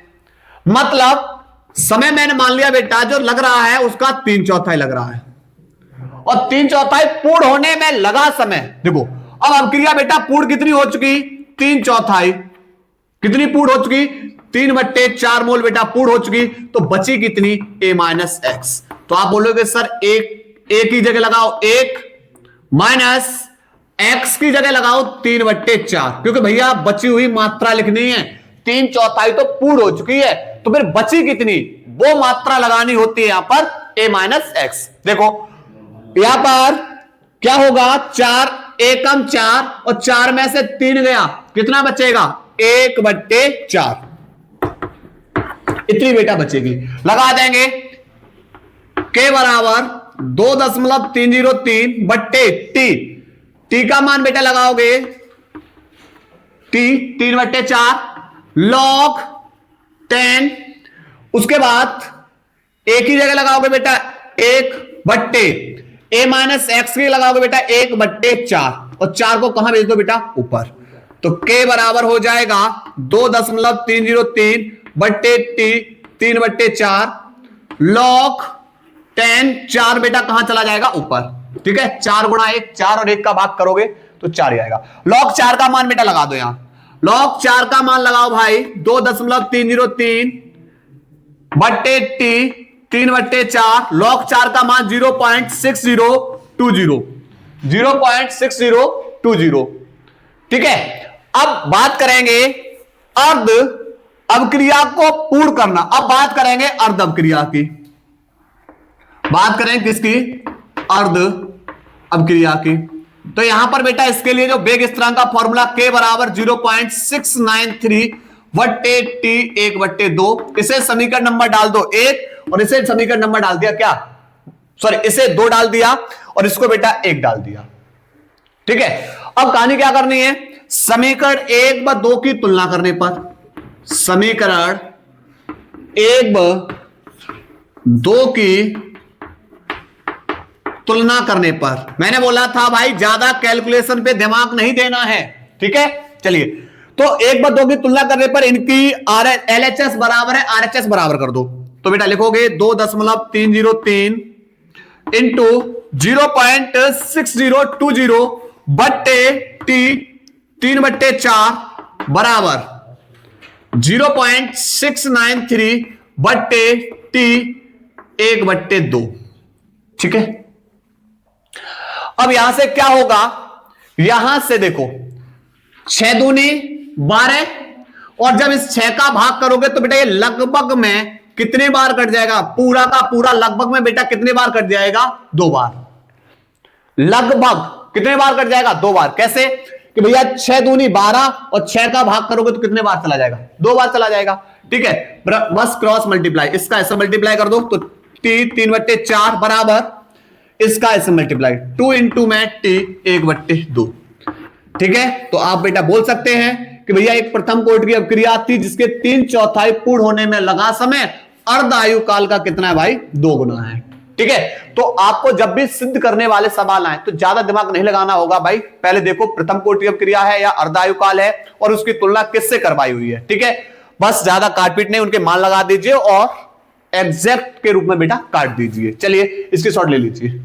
मतलब समय मैंने मान लिया बेटा जो लग रहा है उसका 3/4 लग रहा है, और 3/4 पूर्ण होने में लगा समय। देखो अब अपक्रिया बेटा पूर्ण कितनी हो चुकी 3/4, कितनी पूर्ण हो चुकी 3/4 मोल बेटा पूर्ण हो चुकी, तो बची कितनी a माइनस एक्स। तो आप बोलोगे सर एक की जगह लगाओ 1 माइनस x की जगह लगाओ 3/4, क्योंकि भैया बची हुई मात्रा लिखनी है, 3/4 तो पूर्ण हो चुकी है, तो फिर बची कितनी वो मात्रा लगानी होती है यहां पर a माइनस एक्स। देखो यहां पर क्या होगा 4 एकम 4 और 4 में से 3 गया, कितना बचेगा? 1/4, इतनी बेटा बचेगी। लगा देंगे के बराबर 2.303 बट्टे टी। टी का मान बेटा लगाओगे टी 3/4 log 10, उसके बाद एक ही जगह लगाओगे बेटा 1/, a माइनस एक्स की लगाओगे बेटा 1/4 और 4 को कहां भेज दो बेटा? ऊपर। तो k बराबर हो जाएगा 2.303 बट्टे टी 3/4 log 10, 4 बेटा कहां चला जाएगा? ऊपर। ठीक है, 4 गुणा 1, 4 और 1 का भाग करोगे तो 4 ही आएगा। log 4 का मान बेटा लगा दो यहां, log 4 का मान लगाओ भाई 2.303 बट्टे टी 3/4, log 4 का मान 0.6020, 0.6020। ठीक है, अब बात करेंगे अर्ध अवक्रिया को पूर्ण करना। अब बात करेंगे अर्ध अवक्रिया की, बात करें किसकी? अर्ध अवक्रिया की। तो यहां पर बेटा इसके लिए जो वेग स्थिरांक का फॉर्मूला k बराबर 0.693 बट्टे टी 1/2, इसे समीकरण नंबर डाल दो 1 और इसे समीकरण नंबर डाल दिया क्या? सॉरी, इसे 2 डाल दिया और इसको बेटा 1 डाल दिया। ठीक है, अब कहानी क्या करनी है? समीकरण 1 व 2 की तुलना करने पर, समीकरण 1 व 2 की तुलना करने पर, मैंने बोला था भाई ज्यादा कैलकुलेशन पे दिमाग नहीं देना है। ठीक है, चलिए, तो 1 व 2 की तुलना करने पर इनकी LHS बराबर है RHS बराबर कर दो। तो बेटा लिखोगे 2.303 इंटू 0.6020 बट्टे टी 3/4 बराबर 0.693 बट्टे टी 1/2। ठीक है, अब यहां से क्या होगा? यहां से देखो 6 दूनी 12 और जब इस 6 का भाग करोगे तो बेटा ये लगभग में कितने बार कट जाएगा? पूरा का पूरा लगभग में बेटा कितने बार कट जाएगा? 2 बार। लगभग कितने बार कट जाएगा? 2 बार। कैसे कि भैया 6 दूनी 12 और 6 का भाग करोगे तो कितने बार चला जाएगा? 2 बार चला जाएगा। ठीक है, बस क्रॉस मल्टीप्लाई, इसका ऐसा मल्टीप्लाई कर दो तो टी 3/4 बराबर इसका ऐसे मल्टीप्लाई 2 इंटू में टी 1/2। ठीक है, तो आप बेटा बोल सकते हैं कि भैया एक प्रथम कोटि की अवक्रिया थी जिसके 3/4 पूर्ण होने में लगा समय अर्ध आयु काल का कितना है भाई? 2 गुना है। ठीक है, तो आपको जब भी सिद्ध करने वाले सवाल आए तो ज्यादा दिमाग नहीं लगाना होगा भाई। पहले देखो प्रथम कोटि अवक्रिया है या अर्धायु काल है और उसकी तुलना किससे करवाई हुई है। ठीक है, बस ज्यादा काटपीट नहीं, उनके मान लगा दीजिए और एग्जैक्ट के रूप में बेटा काट दीजिए। चलिए इसकी शॉर्ट ले लीजिए।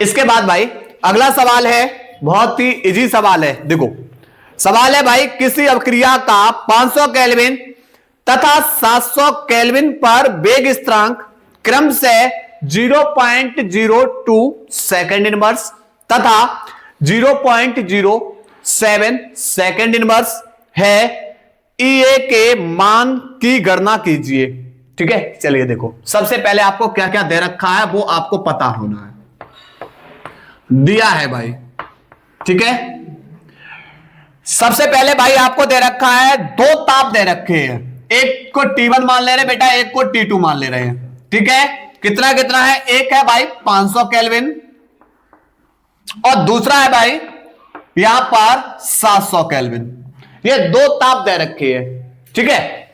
इसके बाद भाई अगला सवाल है, बहुत ही इजी सवाल है। देखो सवाल है भाई, किसी अवक्रिया का 500 केल्विन तथा 700 केल्विन पर वेग स्थिरांक क्रम से 0.02 सेकंड इनवर्स तथा 0.07 सेकंड इनवर्स है। EA के मान की गणना कीजिए। ठीक है, चलिए देखो सबसे पहले आपको क्या क्या दे रखा है वो आपको पता होना है। दिया है भाई, ठीक है, सबसे पहले भाई आपको दे रखा है 2 ताप दे रखे हैं, एक को T1 मान ले रहे बेटा, एक को T2 मान ले रहे हैं। ठीक है, कितना कितना है? एक है भाई 500 केल्विन और दूसरा है भाई यहां पर 700 केल्विन। ये 2 ताप दे रखे हैं। ठीक है,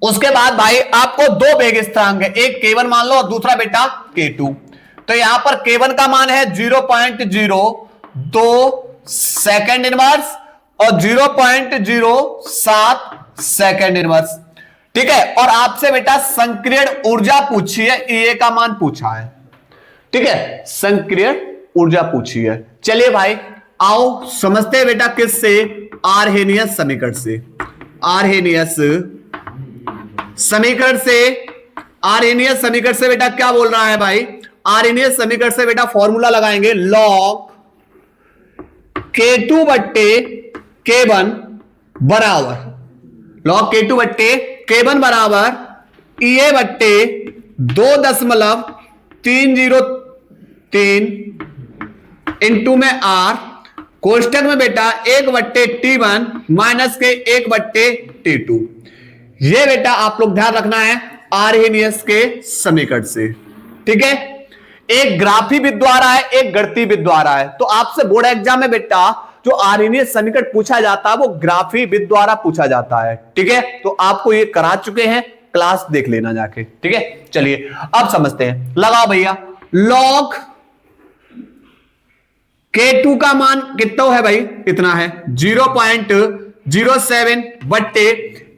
उसके बाद भाई आपको 2 वेग स्थिरांक है, एक K1 मान लो और दूसरा बेटा K2। तो यहां पर K1 का मान है 0.02 सेकंड इनवर्स और 0.07 सेकंड इनवर्स। ठीक है, और आपसे बेटा संक्रियण ऊर्जा पूछी है, EA का मान पूछा है। ठीक है, संक्रियण ऊर्जा पूछी है। चलिए भाई आओ समझते हैं बेटा किससे? आर्हेनियस समीकरण से। आर्हेनियस समीकरण से, आर्हेनियस समीकरण से बेटा क्या बोल रहा है भाई? आर्हेनियस समीकरण से बेटा फॉर्मूला लगाएंगे log K2 बट्टे K1 बराबर log K2 बट्टे K1 बराबर EA बट्टे 2.303 3 इंटू में R कोष्टक में बेटा 1/T1 माइनस के 1/T2। ये बेटा आप लोग ध्यान रखना है आर्हेनियस के समीकरण से। ठीक है, एक ग्राफी विद द्वारा है, एक गणितीय विद द्वारा है। तो आपसे बोर्ड एग्जाम में बेटा जो आर्हेनियस समीकरण पूछा जाता है वो ग्राफी विद द्वारा पूछा जाता है। ठीक है, तो आपको ये करा चुके हैं, क्लास देख लेना जाके। ठीक है, चलिए अब समझते हैं। लगाओ भैया, लॉग K2 का मान कितना है भाई? इतना है 0.07 बट्टे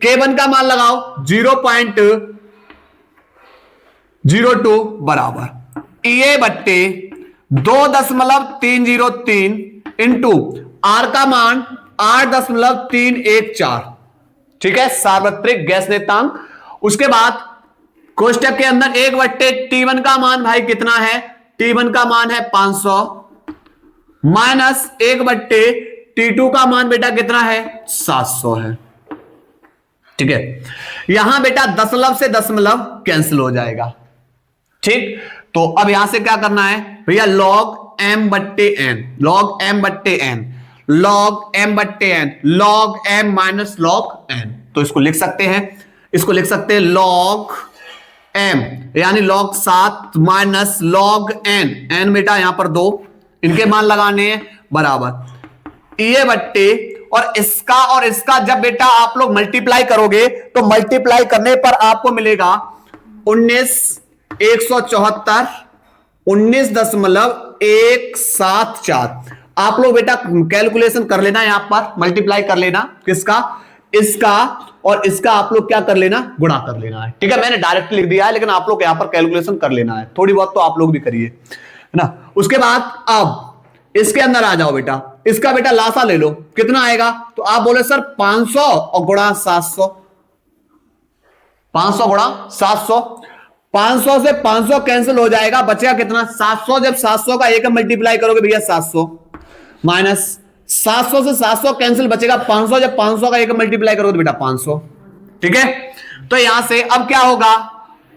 K1 का मान लगाओ 0.02 बराबर EA बट्टे 2.303 इंटू R का मान 8.314। ठीक है, सार्वत्रिक गैस नेतांक। उसके बाद कोष्टक के अंदर 1/T1 का मान भाई कितना है? T1 का मान है 500 माइनस 1/T2 का मान बेटा कितना है? 700 है। ठीक है, यहां बेटा दशमलव से दशमलव कैंसिल हो जाएगा। ठीक, तो अब यहां से क्या करना है भैया? log m/n, log m/n, log m/n, log m minus log n। तो इसको लिख सकते हैं, इसको लिख सकते हैं log m यानी log 7 minus log n, n बेटा यहां पर 2, इनके मान लगाने हैं बराबर ये बट्टे और इसका जब बेटा आप लोग मल्टीप्लाई करोगे तो मल्टीप्लाई करने पर आपको मिलेगा 19,174 19.174। आप लोग बेटा कैलकुलेशन कर लेना, यहां पर मल्टीप्लाई कर लेना किसका? इसका और इसका आप लोग क्या कर लेना? गुणा कर लेना है। ठीक है, मैंने डायरेक्ट लिख दिया है लेकिन आप लोग यहां पर कैलकुलेशन कर लेना है, थोड़ी बहुत तो आप लोग भी करिए, है ना। उसके बाद अब इसके अंदर आ जाओ बेटा, इसका बेटा लासा ले लो, कितना आएगा? तो आप बोले सर 500 और गुणा 700, 500 गुणा 700, 500 से 500 कैंसिल हो जाएगा, बचेगा कितना? 700। जब 700 का एक मल्टीप्लाई करोगे भैया 700 माइनस 700 से 700 कैंसिल, बचेगा 500। जब 500 का एक मल्टीप्लाई करोगे तो बेटा 500। ठीक है, तो यहां से अब क्या होगा?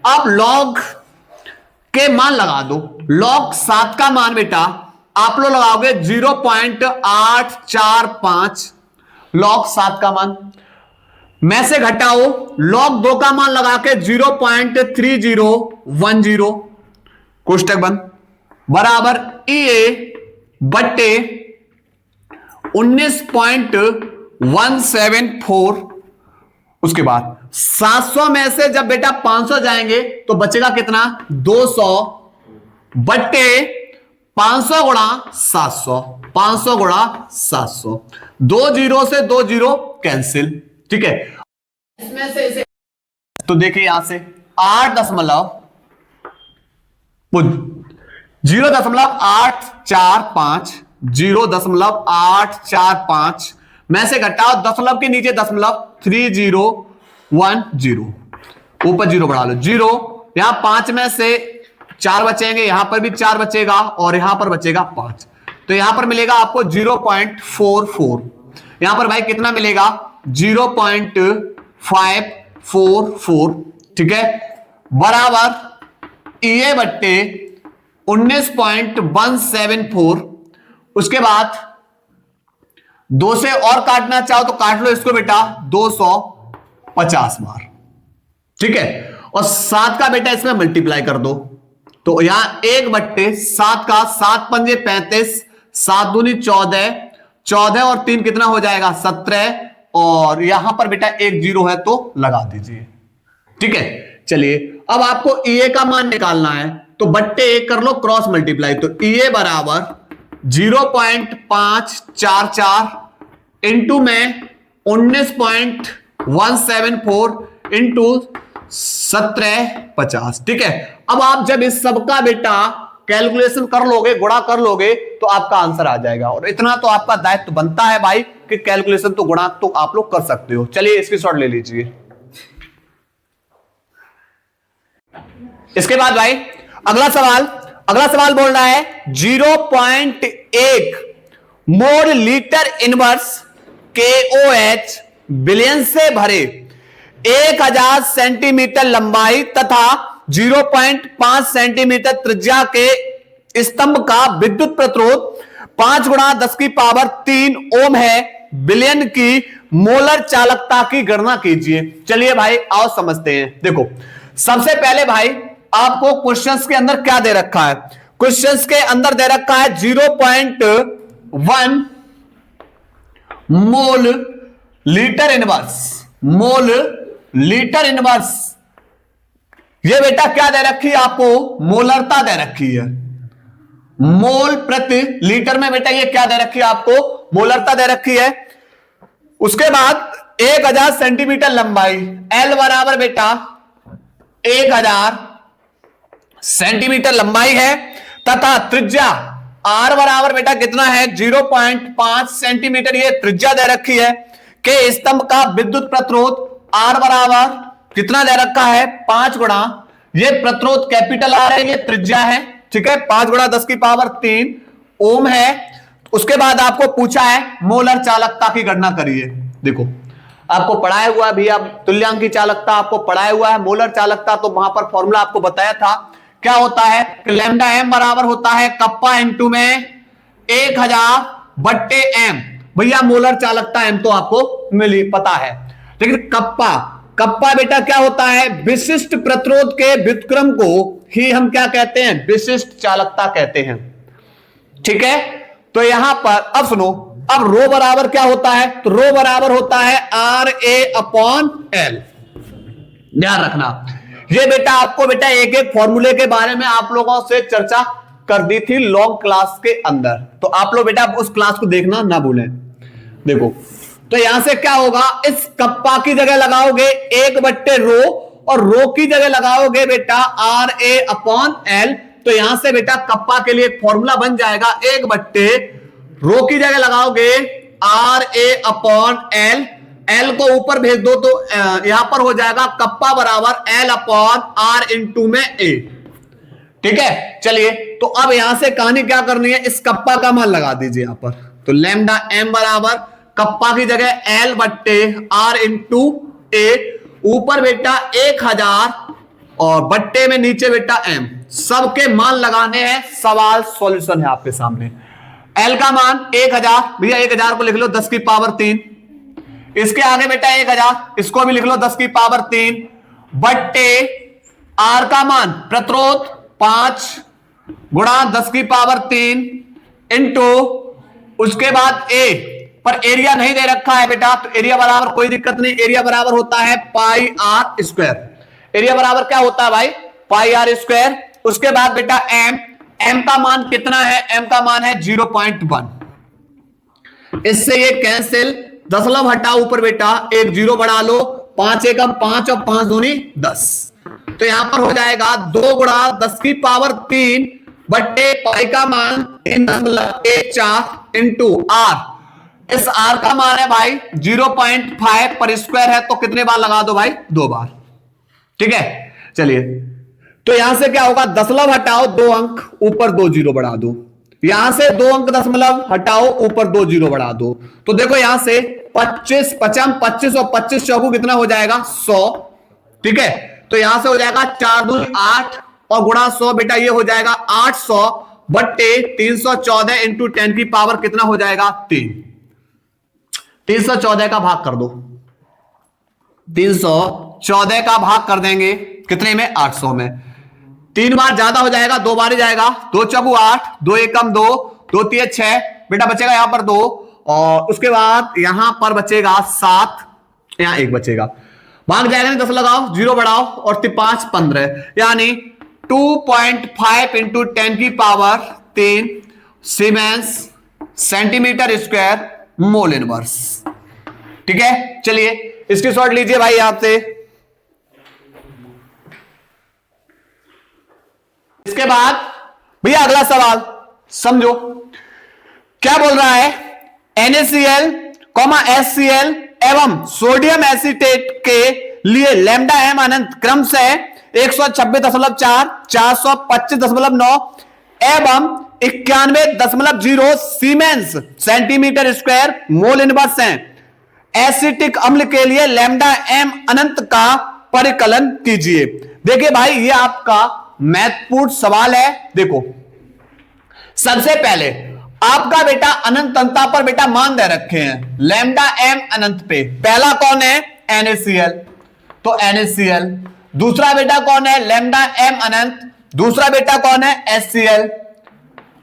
अब लॉग के मान लगा दो। log 7 का मान बेटा आप लोग लगाओगे 0.845, log 7 का मान में से घटाओ log 2 का मान लगा के 0.3010 कोष्टक बंद बराबर EA बट्टे 19.174। उसके बाद 700 में से जब बेटा 500 जाएंगे तो बचेगा कितना? 200 बट्टे 500 गुणा 700, 500 गुणा 700, 2 0 से 2 0 कैंसिल। ठीक है, इसमें से इसे तो देखिए यहां से 0.845 0.845 में से घटाओ दशमलव के नीचे दशमलव 3010, ऊपर 0 बढ़ा लो 0। यहां 5 में से 4 बचेंगे, यहां पर भी 4 बचेगा और यहां पर बचेगा 5, तो यहां पर मिलेगा आपको 0.44। यहां पर भाई कितना मिलेगा? 0.544। ठीक है, बराबर EA बट्टे 19.174। उसके बाद 2 से और काटना चाहो तो काट लो इसको बेटा 250 बार। ठीक है, और 7 का बेटा इसमें मल्टीप्लाई कर दो, तो यहां 1/7 का 7 पंजे 35, 7 दूनी 14, 14 और 3 कितना हो जाएगा? 17, और यहां पर बेटा 1 0 है तो लगा दीजिए। ठीक है, चलिए अब आपको EA का मान निकालना है तो बट्टे 1 कर लो, क्रॉस मल्टीप्लाई, तो EA बराबर 0.544 इंटू में 19.174 इंटू 1750। ठीक है, अब आप जब इस सबका बेटा कैलकुलेशन कर लोगे, गुणा कर लोगे तो आपका आंसर आ जाएगा। और इतना तो आपका दायित्व बनता है भाई कि कैलकुलेशन तो गुणा तो आप लोग कर सकते हो। चलिए स्क्रीनशॉट ले लीजिए। इसके बाद भाई अगला सवाल बोल रहा है 0.1 mole litre inverse KOH billion से भरे 1000 सेंटीमीटर लंबाई तथा 0.5 सेंटीमीटर त्रिज्या के स्तंभ का विद्युत प्रतिरोध 5 गुणा 10 की पावर 3 ओम है, विलयन की मोलर चालकता की गणना कीजिए। चलिए भाई आओ समझते हैं। देखो सबसे पहले भाई आपको क्वेश्चंस के अंदर क्या दे रखा है, क्वेश्चंस के अंदर दे रखा है 0.1 mole litre inverse, mole litre inverse. ये बेटा क्या दे रखी है आपको, मोलरता दे रखी है, मोल प्रति लीटर में बेटा ये क्या दे रखी है आपको, मोलरता दे रखी है। उसके बाद 1000 सेंटीमीटर लंबाई, एल बराबर बेटा 1000 सेंटीमीटर लंबाई है, तथा त्रिज्या आर बराबर बेटा कितना है 0.5 सेंटीमीटर, ये त्रिज्या दे रखी है। के स्तंभ का विद्युत प्रतिरोध आर बराबर कितना दे रखा है 5 गुणा, ये प्रतिरोध कैपिटल आर है, ये त्रिज्या है, ठीक है, 5 गुणा 10 की पावर 3 ओम है। उसके बाद आपको पूछा है मोलर चालकता की गणना करिए। देखो आपको पढ़ाया हुआ भी, अब तुल्यांक की चालकता आपको पढ़ाया हुआ है, मोलर चालकता तो वहां पर फॉर्मूला आपको बताया था, क्या होता है लैम्डा एम बराबर होता है कप्पा इंटू में 1000 बट्टे एम। भैया मोलर चालकता एम तो आपको मिली पता है, लेकिन कप्पा, कप्पा बेटा क्या होता है, विशिष्ट प्रतिरोध के व्युत्क्रम को ही हम क्या कहते हैं, विशिष्ट चालकता कहते हैं, ठीक है। तो यहां पर अब सुनो, अब रो बराबर क्या होता है, तो रो बराबर होता है आर ए अपॉन एल। ध्यान रखना ये बेटा आपको बेटा एक एक फॉर्मूले के बारे में आप लोगों से चर्चा कर दी थी लॉन्ग क्लास के अंदर, तो आप लोग बेटा उस क्लास को देखना ना भूलें। देखो तो यहां से क्या होगा, इस कप्पा की जगह लगाओगे 1 बट्टे रो, और रो की जगह लगाओगे बेटा आर ए अपॉन एल। तो यहां से बेटा कप्पा के लिए एक फॉर्मूला बन जाएगा 1 बट्टे रो की जगह लगाओगे R A upon L, L को ऊपर भेज दो तो यहां पर हो जाएगा कप्पा बराबर एल अपॉन आर इंटू में ए, ठीक है। चलिए तो अब यहां से कहानी क्या करनी है, इस कप्पा का मान लगा दीजिए यहां पर, तो लैम्डा एम बराबर कप्पा की जगह एल बट्टे आर इंटू ए, ऊपर बेटा 1000 और बट्टे में नीचे बेटा एम, सबके मान लगाने हैं। सवाल सॉल्यूशन है आपके सामने। एल का मान 1000, भैया 1000 को लिख लो 10 की पावर 3, इसके आगे बेटा 1000, इसको भी लिख लो 10 की पावर 3, बट्टे आर का मान प्रतिरोध 5 गुणा 10 की पावर 3 इंटू, उसके बाद ए पर एरिया नहीं दे रखा है बेटा, तो एरिया बराबर कोई दिक्कत नहीं, एरिया बराबर होता है पाई आर स्क्वायर। एरिया बराबर क्या होता है भाई, पाई आर स्क्वायर। उसके बाद बेटा एम, एम का मान कितना है, एम का मान है 0.1, इससे ये कैंसिल, दशमलव हटाओ ऊपर बेटा, एक 0 बढ़ा लो, 5 एकम 5 और 5 दूनी 10, तो यहां पर हो जाएगा 2 गुणा 10 की पावर 3 बट्टे पाई का मान 3.14 इंटू आर। इस आर का मान है भाई 0.5 पर स्क्वायर है, तो कितने बार लगा दो भाई, 2 बार, ठीक है। चलिए तो यहां से क्या होगा, दशमलव हटाओ 2 अंक, ऊपर 2 0 बढ़ा दो, यहां से 2 अंक दशमलव हटाओ, ऊपर 2 0 बढ़ा दो, तो देखो यहां से 25 पचम 25 और 25 चौकू कितना हो जाएगा 100, ठीक है। तो यहां से हो जाएगा 4 दूनी 8 और गुणा 100 बेटा ये हो जाएगा 800 बट्टे 314 इंटू 10 की पावर कितना हो जाएगा 3, 314 का भाग कर दो, 314 का भाग कर देंगे कितने में, 800 में, 3 बार ज्यादा हो जाएगा, 2 बार ही जाएगा, 2 चौकू 8, 2 एकम 2, 2 3 6 बेटा बचेगा यहां पर 2, और उसके बाद यहां पर बचेगा 7, यहां 1 बचेगा, भाग जाएगा नहीं 10 लगाओ 0 बढ़ाओ और 5 15, यानी 2.5 इंटू 10 की power 3 siemens centimetre square mole inverse, ठीक है। चलिए इसकी शॉर्ट लीजिए भाई आपसे। इसके बाद भैया अगला सवाल समझो, क्या बोल रहा है, NaCl, HCl एवं सोडियम एसीटेट के लिए लैम्डा एम अनंत क्रम से 126.4, 425.9 एवं 91.0 siemens centimetre square mole inverse है। एसिटिक अम्ल के लिए लैम्डा एम अनंत का परिकलन कीजिए। देखिए भाई ये आपका महत्वपूर्ण सवाल है। देखो सबसे पहले आपका बेटा अनंत तनता पर बेटा मान दे रखे हैं लैम्डा एम अनंत पे। पहला कौन है? NaCl, तो NaCl। दूसरा बेटा कौन है? लैम्डा एम अनंत। दूसरा बेटा कौन है? HCl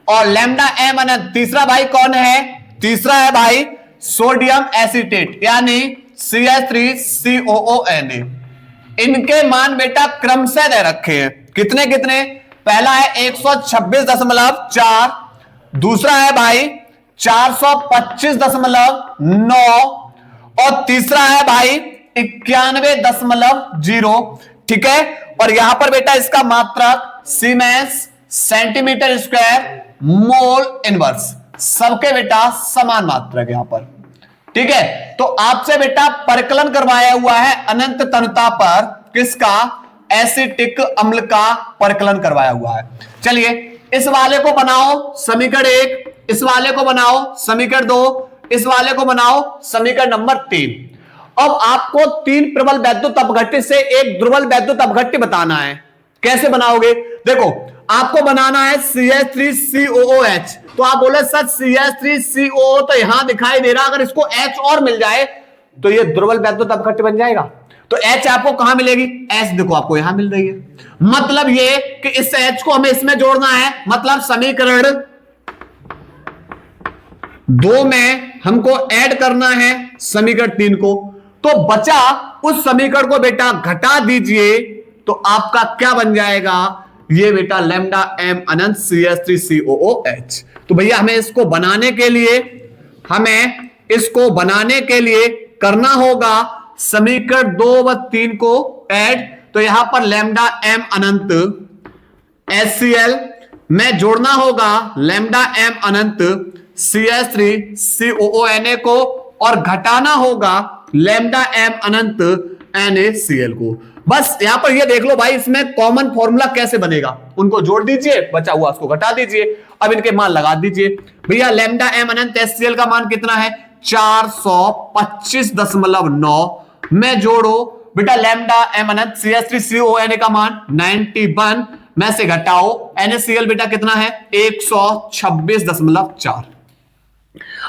और लैम्डा एम अनंत। तीसरा भाई कौन है? तीसरा है भाई सोडियम एसीटेट यानी CH3COONA। इनके मान बेटा क्रमशः दे रखे हैं। कितने कितने? पहला है 126.4, दूसरा है भाई 425.9 और तीसरा है भाई 91.0। ठीक है, और यहां पर बेटा इसका मात्रक siemens centimetre square mole inverse, सबके बेटा समान मात्रक यहां पर। ठीक है, तो आपसे बेटा परिकलन करवाया हुआ है अनंत तनता पर किसका? एसिटिक अम्ल का परिकलन करवाया हुआ है। चलिए इस वाले को बनाओ समीकरण 1, इस वाले को बनाओ समीकरण 2, इस वाले को बनाओ समीकरण नंबर 3। अब आपको 3 प्रबल वैद्युत अपघट्य से एक दुर्बल वैद्युत अपघट्य बताना है। कैसे बनाओगे? देखो आपको बनाना है CH3COOH, तो आप बोले सर CH3CO तो यहां दिखाई दे रहा, अगर इसको H और मिल जाए तो ये दुर्बल वैद्युत अपघट्य बन जाएगा। तो H आपको कहां मिलेगी? H देखो आपको यहां मिल रही है। मतलब ये कि इस H को हमें इसमें जोड़ना है, मतलब समीकरण 2 में हमको ऐड करना है समीकरण 3 को। तो बचा उस समीकरण को बेटा घटा दीजिए, तो आपका क्या बन जाएगा? ये बेटा लैम्डा एम अनंत CH3COOH। तो भैया हमें इसको बनाने के लिए करना होगा समीकरण 2 व 3 को ऐड। तो यहां पर लैम्डा एम अनंत HCl में जोड़ना होगा लैम्डा एम अनंत CH3COONA को और घटाना होगा लैम्डा एम अनंत NaCl को। बस यहां पर ये देख लो भाई, इसमें कॉमन फॉर्मूला कैसे बनेगा, उनको जोड़ दीजिए, बचा हुआ उसको घटा दीजिए। अब इनके मान लगा दीजिए। भैया लैम्डा एम अनंत HCl का मान कितना है? 425.9 में जोड़ो बेटा लैम्डा एम अनंत CH3COONA का मान 91 में से घटाओ NaCl बेटा कितना है? 126.4।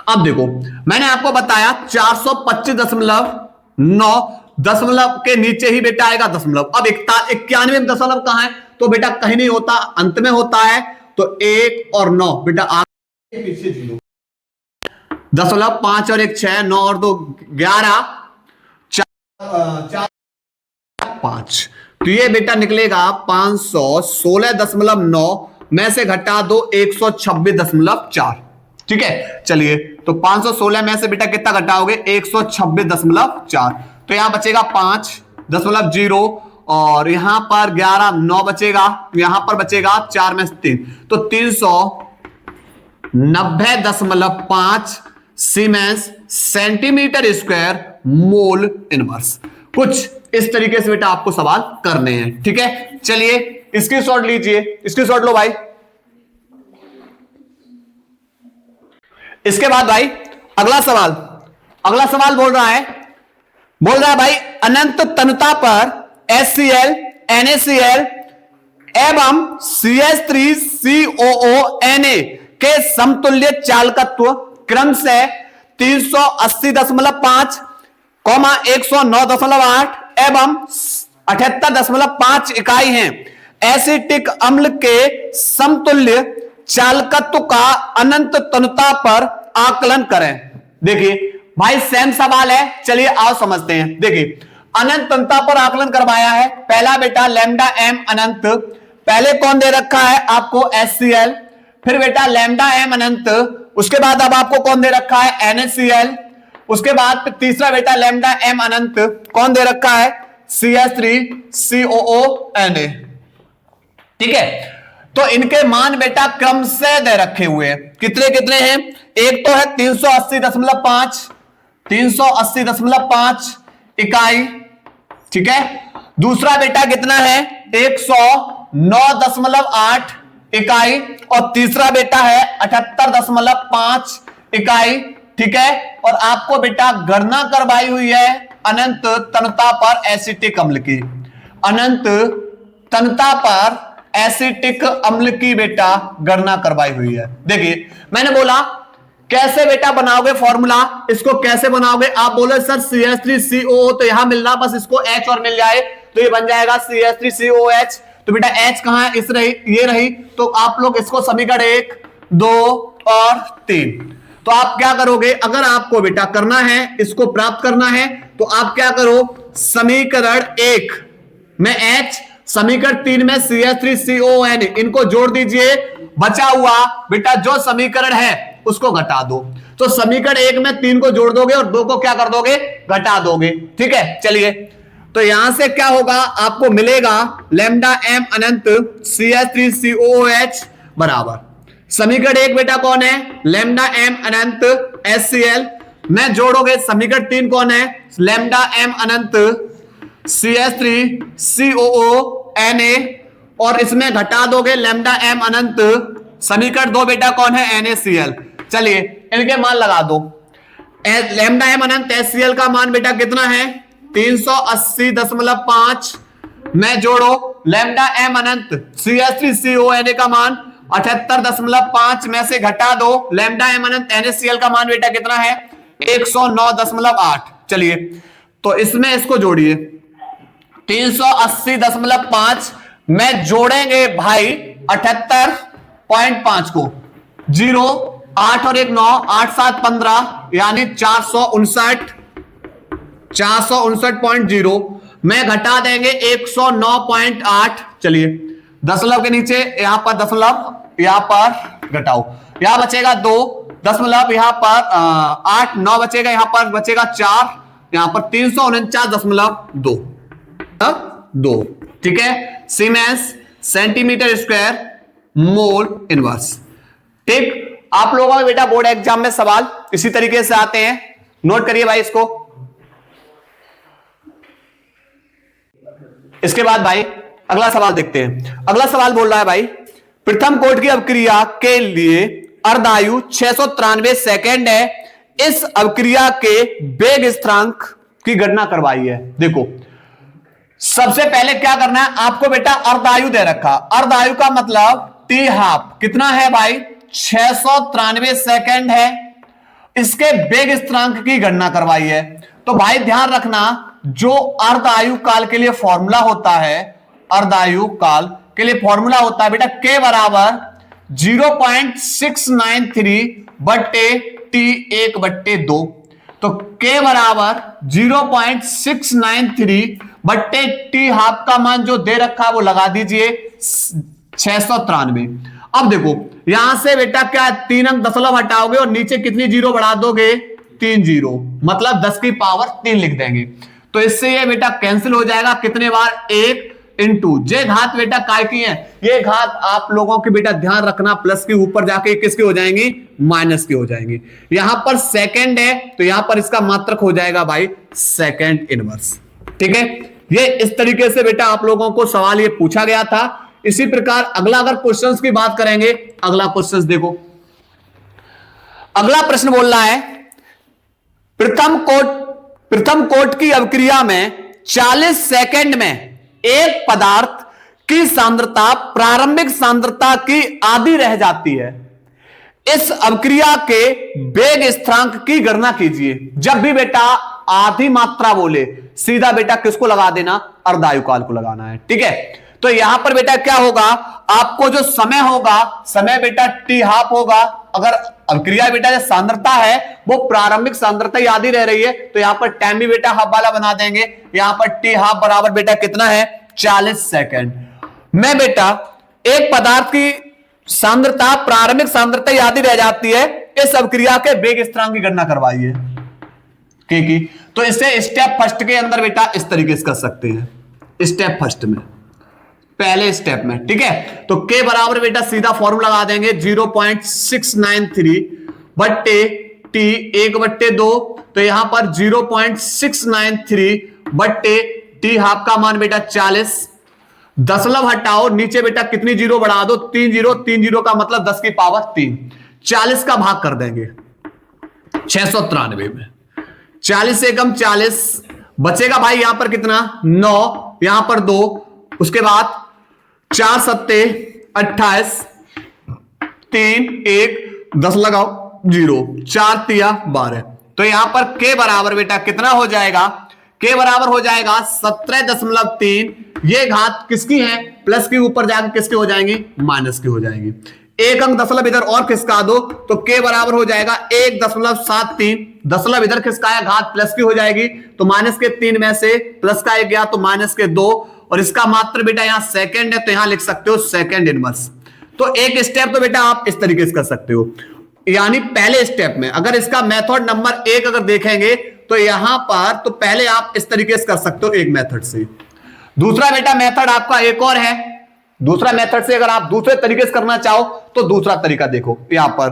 अब देखो मैंने आपको बताया 425.9 दशमलव के नीचे ही बेटा आएगा दशमलव। अब 91 दशमलव कहां है? तो बेटा कहीं नहीं होता, अंत में होता है। तो 1 और 9 बेटा आगे पीछे 0, 5 और 1 6, 9 और 2 11, 4 5। तो ये बेटा निकलेगा 516.9 में से घटा दो 126.4। ठीक है, चलिए तो 516 में से बेटा कितना घटाओगे? 126.4। तो यहां बचेगा 5.0 और यहां पर 11 9 बचेगा, यहां पर बचेगा 4 में से 3, तो 390.5 siemens centimetre square mole inverse. कुछ इस तरीके से बेटा आपको सवाल करने हैं। ठीक है, चलिए स्क्रीनशॉट लीजिए, स्क्रीनशॉट लो भाई। इसके बाद भाई अगला सवाल बोल रहा है भाई अनंत तनता पर HCl, NaCl एवं CH3COONA के समतुल्य चालकत्व क्रम से 380.5, 109.8 एवं 78.5 इकाई हैं। एसिटिक अम्ल के समतुल्य चालकत्व का अनंत तनता पर आकलन करें। देखिए भाई सेम सवाल है, चलिए आओ समझते हैं। देखिए अनंत तनता पर आकलन करवाया है। पहला बेटा लैम्डा एम अनंत, पहले कौन दे रखा है आपको? HCl, फिर बेटा लैम्डा एम अनंत, उसके बाद अब आपको कौन दे रखा है? NaCl, उसके बाद तीसरा बेटा लैम्डा एम अनंत कौन दे रखा है? CH3COONA। ठीक है, तो इनके मान बेटा क्रम से दे रखे हुए हैं। कितने कितने हैं? एक तो है 380.5 इकाई। ठीक है, दूसरा बेटा कितना है? 109.8 इकाई और तीसरा बेटा है 78.5 इकाई। ठीक है, और आपको बेटा गणना करवाई हुई है अनंत तनता पर एसिटिक अम्ल की। अनंत तनता पर एसिटिक अम्ल की बेटा गणना करवाई हुई है। देखिए मैंने बोला कैसे बेटा बनाओगे फॉर्मूला, इसको कैसे बनाओगे? आप बोले सर CH3COO तो यहां मिल रहा, बस इसको H और मिल जाए तो ये बन जाएगा CH3COH। तो बेटा H कहां है? इस रही, ये रही। तो आप लोग इसको समीकरण 1, 2 और 3, तो आप क्या करोगे? अगर आपको बेटा करना है, इसको प्राप्त करना है, तो आप क्या करो? समीकरण 1 में H, समीकरण 3 में CH3CON, इनको जोड़ दीजिए। बचा हुआ बेटा जो समीकरण है उसको घटा दो। तो समीकरण 1 में 3 को जोड़ दोगे और 2 को क्या कर दोगे? घटा दोगे। ठीक है, चलिए तो यहां से क्या होगा? आपको मिलेगा लैम्डा m अनंत CH3COOH बराबर समीकरण 1 बेटा कौन है? लैम्डा m अनंत HCl में जोड़ोगे समीकरण 3 कौन है? लैम्डा m अनंत CH3COONA और इसमें घटा दोगे लैम्डा m अनंत समीकरण 2 बेटा कौन है? NaCl। चलिए इनके मान लगा दो। लैम्डा m अनंत HCl का मान बेटा कितना है? 380.5 में जोड़ो लैम्डा m अनंत CH3CONA का मान 78.5 में से घटा दो लैम्डा m अनंत NaCl का मान बेटा कितना है? 109.8। चलिए तो इसमें इसको जोड़िए 380.5 में जोड़ेंगे भाई 78.5 को 0 8 और 1 9 8 7 15 यानी 459.0 में घटा देंगे 109.8। चलिए दशमलव के नीचे यहां पर दशमलव, यहां पर घटाओ, यहां बचेगा 2 दशमलव, यहां पर 8 9 बचेगा, यहां पर बचेगा 4, यहां पर 349.2। ठीक है, siemens centimetre square mole inverse. ठीक, आप लोगों में बेटा बोर्ड एग्जाम में सवाल इसी तरीके से आते हैं, नोट करिए भाई इसको। इसके बाद भाई अगला सवाल देखते हैं। अगला सवाल बोल रहा है भाई प्रथम कोट की अवक्रिया के लिए अर्धायु 693 सेकेंड है, इस अवक्रिया के वेग स्थिरांक की गणना करवाई है। देखो सबसे पहले क्या करना है आपको बेटा? अर्धायु दे रखा, अर्धायु का मतलब टी हाफ कितना है भाई? 693 सेकेंड है, इसके वेग स्थिरांक की गणना करवाई है। तो भाई ध्यान रखना जो अर्धायु काल के लिए फॉर्मूला होता है, अर्धायु काल के लिए फॉर्मूला होता है बेटा K बराबर 0.693 बट्टे T1/2। तो K बराबर 0.693 बट्टे T हाफ का मान जो दे रखा है वो लगा दीजिए 693। अब देखो यहां से बेटा क्या 3 अंक दशमलव हटाओगे और नीचे कितनी जीरो बढ़ा दोगे? 3 जीरो, मतलब 10 की पावर 3 लिख देंगे। तो इससे ये बेटा कैंसिल हो जाएगा कितने बार? 1 इंटू जे घात बेटा काय की है, ये घात आप लोगों की बेटा ध्यान रखना प्लस के ऊपर जाके किसकी हो जाएंगी? माइनस की हो जाएंगी। यहां पर सेकंड है तो यहां पर इसका मात्रक हो जाएगा भाई सेकंड इनवर्स। ठीक है, ये इस तरीके से बेटा आप लोगों को सवाल ये पूछा गया था। इसी प्रकार अगला अगर क्वेश्चंस की बात करेंगे, अगला क्वेश्चंस देखो। अगला प्रश्न बोल रहा है प्रथम कोट की अवक्रिया में 40 सेकंड में एक पदार्थ की सांद्रता प्रारंभिक सांद्रता की आधी रह जाती है, इस अवक्रिया के वेग स्थिरांक की गणना कीजिए। जब भी बेटा आधी मात्रा बोले सीधा बेटा किसको लगा देना? अर्धायु काल को लगाना है। ठीक है, तो यहां पर बेटा क्या होगा? आपको जो समय होगा, समय बेटा टी हाफ होगा। अगर अवक्रिया बेटा जो सांद्रता है वो प्रारंभिक सांद्रता ही आधी रह रही है तो यहां पर टाइम भी बेटा हाफ वाला बना देंगे। यहां पर टी हाफ बराबर बेटा कितना है? 40 सेकंड में बेटा एक पदार्थ की सांद्रता प्रारंभिक सांद्रता ही आधी रह जाती है, इस अवक्रिया के वेग स्थिरांक की गणना करवाइए की। तो इसे स्टेप फर्स्ट के अंदर बेटा इस तरीके से कर सकते हैं, स्टेप फर्स्ट में पहले स्टेप में। ठीक है, तो K बराबर बेटा सीधा फॉर्मूला लगा देंगे 0.693 बट्टे T 1/2। तो यहां पर 0.693 बट्टे T हाफ का मान बेटा 40, दशमलव हटाओ नीचे बेटा कितनी जीरो बढ़ा दो? 3 जीरो, 3 जीरो का मतलब 10 की पावर 3। 40 का भाग कर देंगे 693 में, 40 से कम 40 बचेगा भाई यहां पर कितना? 9, यहां पर 2, उसके बाद 4 सत्ते 28, 3 1 10 लगाओ 0, 4 तिया 12। तो यहां पर k बराबर बेटा कितना हो जाएगा, k बराबर हो जाएगा 17.3। ये घात किसकी है, प्लस के ऊपर जाकर किसके हो जाएंगी, माइनस की हो जाएंगी। एक अंक दशमलव इधर और खिसका दो तो k बराबर हो जाएगा 1.73। दशमलव इधर खिसकाया, घात प्लस की हो जाएगी, तो माइनस के 3 में से प्लस का 1 गया तो माइनस के 2, और इसका मात्र बेटा यहां सेकंड है तो यहां लिख सकते हो सेकंड इनवर्स। तो एक स्टेप तो बेटा आप इस तरीके से कर सकते हो, यानी पहले स्टेप में अगर इसका मेथड नंबर 1 अगर देखेंगे तो यहां पर तो पहले आप इस तरीके से कर सकते हो एक मेथड से। दूसरा बेटा मेथड आपका एक और है, दूसरा मेथड से अगर आप दूसरे तरीके से करना चाहो तो दूसरा तरीका देखो यहां पर।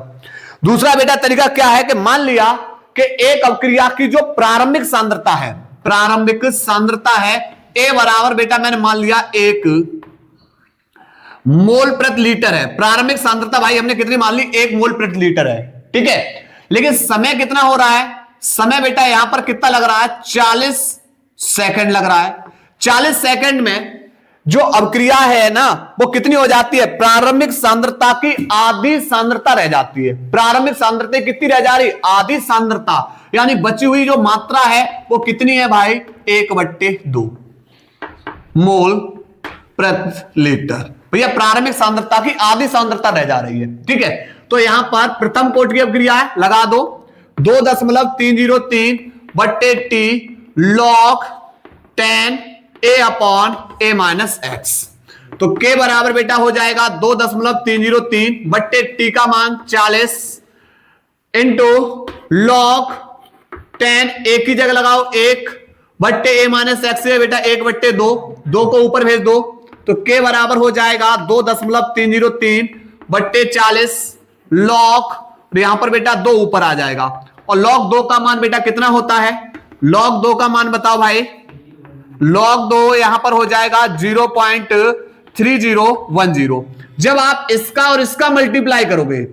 दूसरा बेटा तरीका क्या है कि मान लिया कि एक अवक्रिया की जो प्रारंभिक सांद्रता है, प्रारंभिक सांद्रता है ए बराबर बेटा मैंने मान लिया 1 मोल प्रति लीटर है। प्रारंभिक सांद्रता भाई हमने कितनी मान ली, 1 मोल प्रति लीटर है, ठीक है। लेकिन समय कितना हो रहा है, समय बेटा यहां पर कितना लग रहा है, 40 सेकंड लग रहा है। 40 सेकंड में जो अवक्रिया है ना वो कितनी हो जाती है, प्रारंभिक सांद्रता की आधी सांद्रता रह जाती है। प्रारंभिक सांद्रता कितनी रह जा रही, आधी सांद्रता, यानी बची हुई जो मात्रा है वो कितनी है भाई, 1/2 मोल प्रति लीटर। भैया प्रारंभिक सांद्रता की आधी सांद्रता रह जा रही है, ठीक है। तो यहां पर प्रथम कोटि की अवक्रिया है, लगा दो 2.303 बट्टे T log 10 a/a minus x. तो k बराबर बेटा हो जाएगा 2.303 बट्टे टी का मान 40 इंटू log 10 एक की जगह लगाओ 1 बट्टे a माइनस एक्स है बेटा 1/2, 2 को ऊपर भेज दो तो k बराबर हो जाएगा 2.303 बट्टे 40 log, यहां पर बेटा 2 ऊपर आ जाएगा, और log 2 का मान बेटा कितना होता है, log 2 का मान बताओ भाई, log 2 यहां पर हो जाएगा 0.3010। जब आप इसका और इसका मल्टीप्लाई करोगे,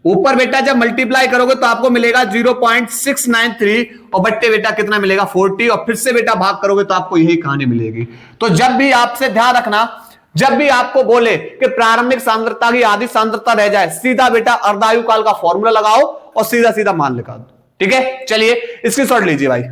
ऊपर बेटा जब मल्टीप्लाई करोगे तो आपको मिलेगा 0.693 और बट्टे बेटा कितना मिलेगा 40, और फिर से बेटा भाग करोगे तो आपको यही कहानी मिलेगी। तो जब भी आपसे ध्यान रखना, जब भी आपको बोले कि प्रारंभिक सांद्रता की आधी सांद्रता रह जाए, सीधा बेटा अर्धायु काल का फॉर्मूला लगाओ और सीधा सीधा मान लिखा दो, ठीक है। चलिए स्क्रीनशॉट लीजिए भाई।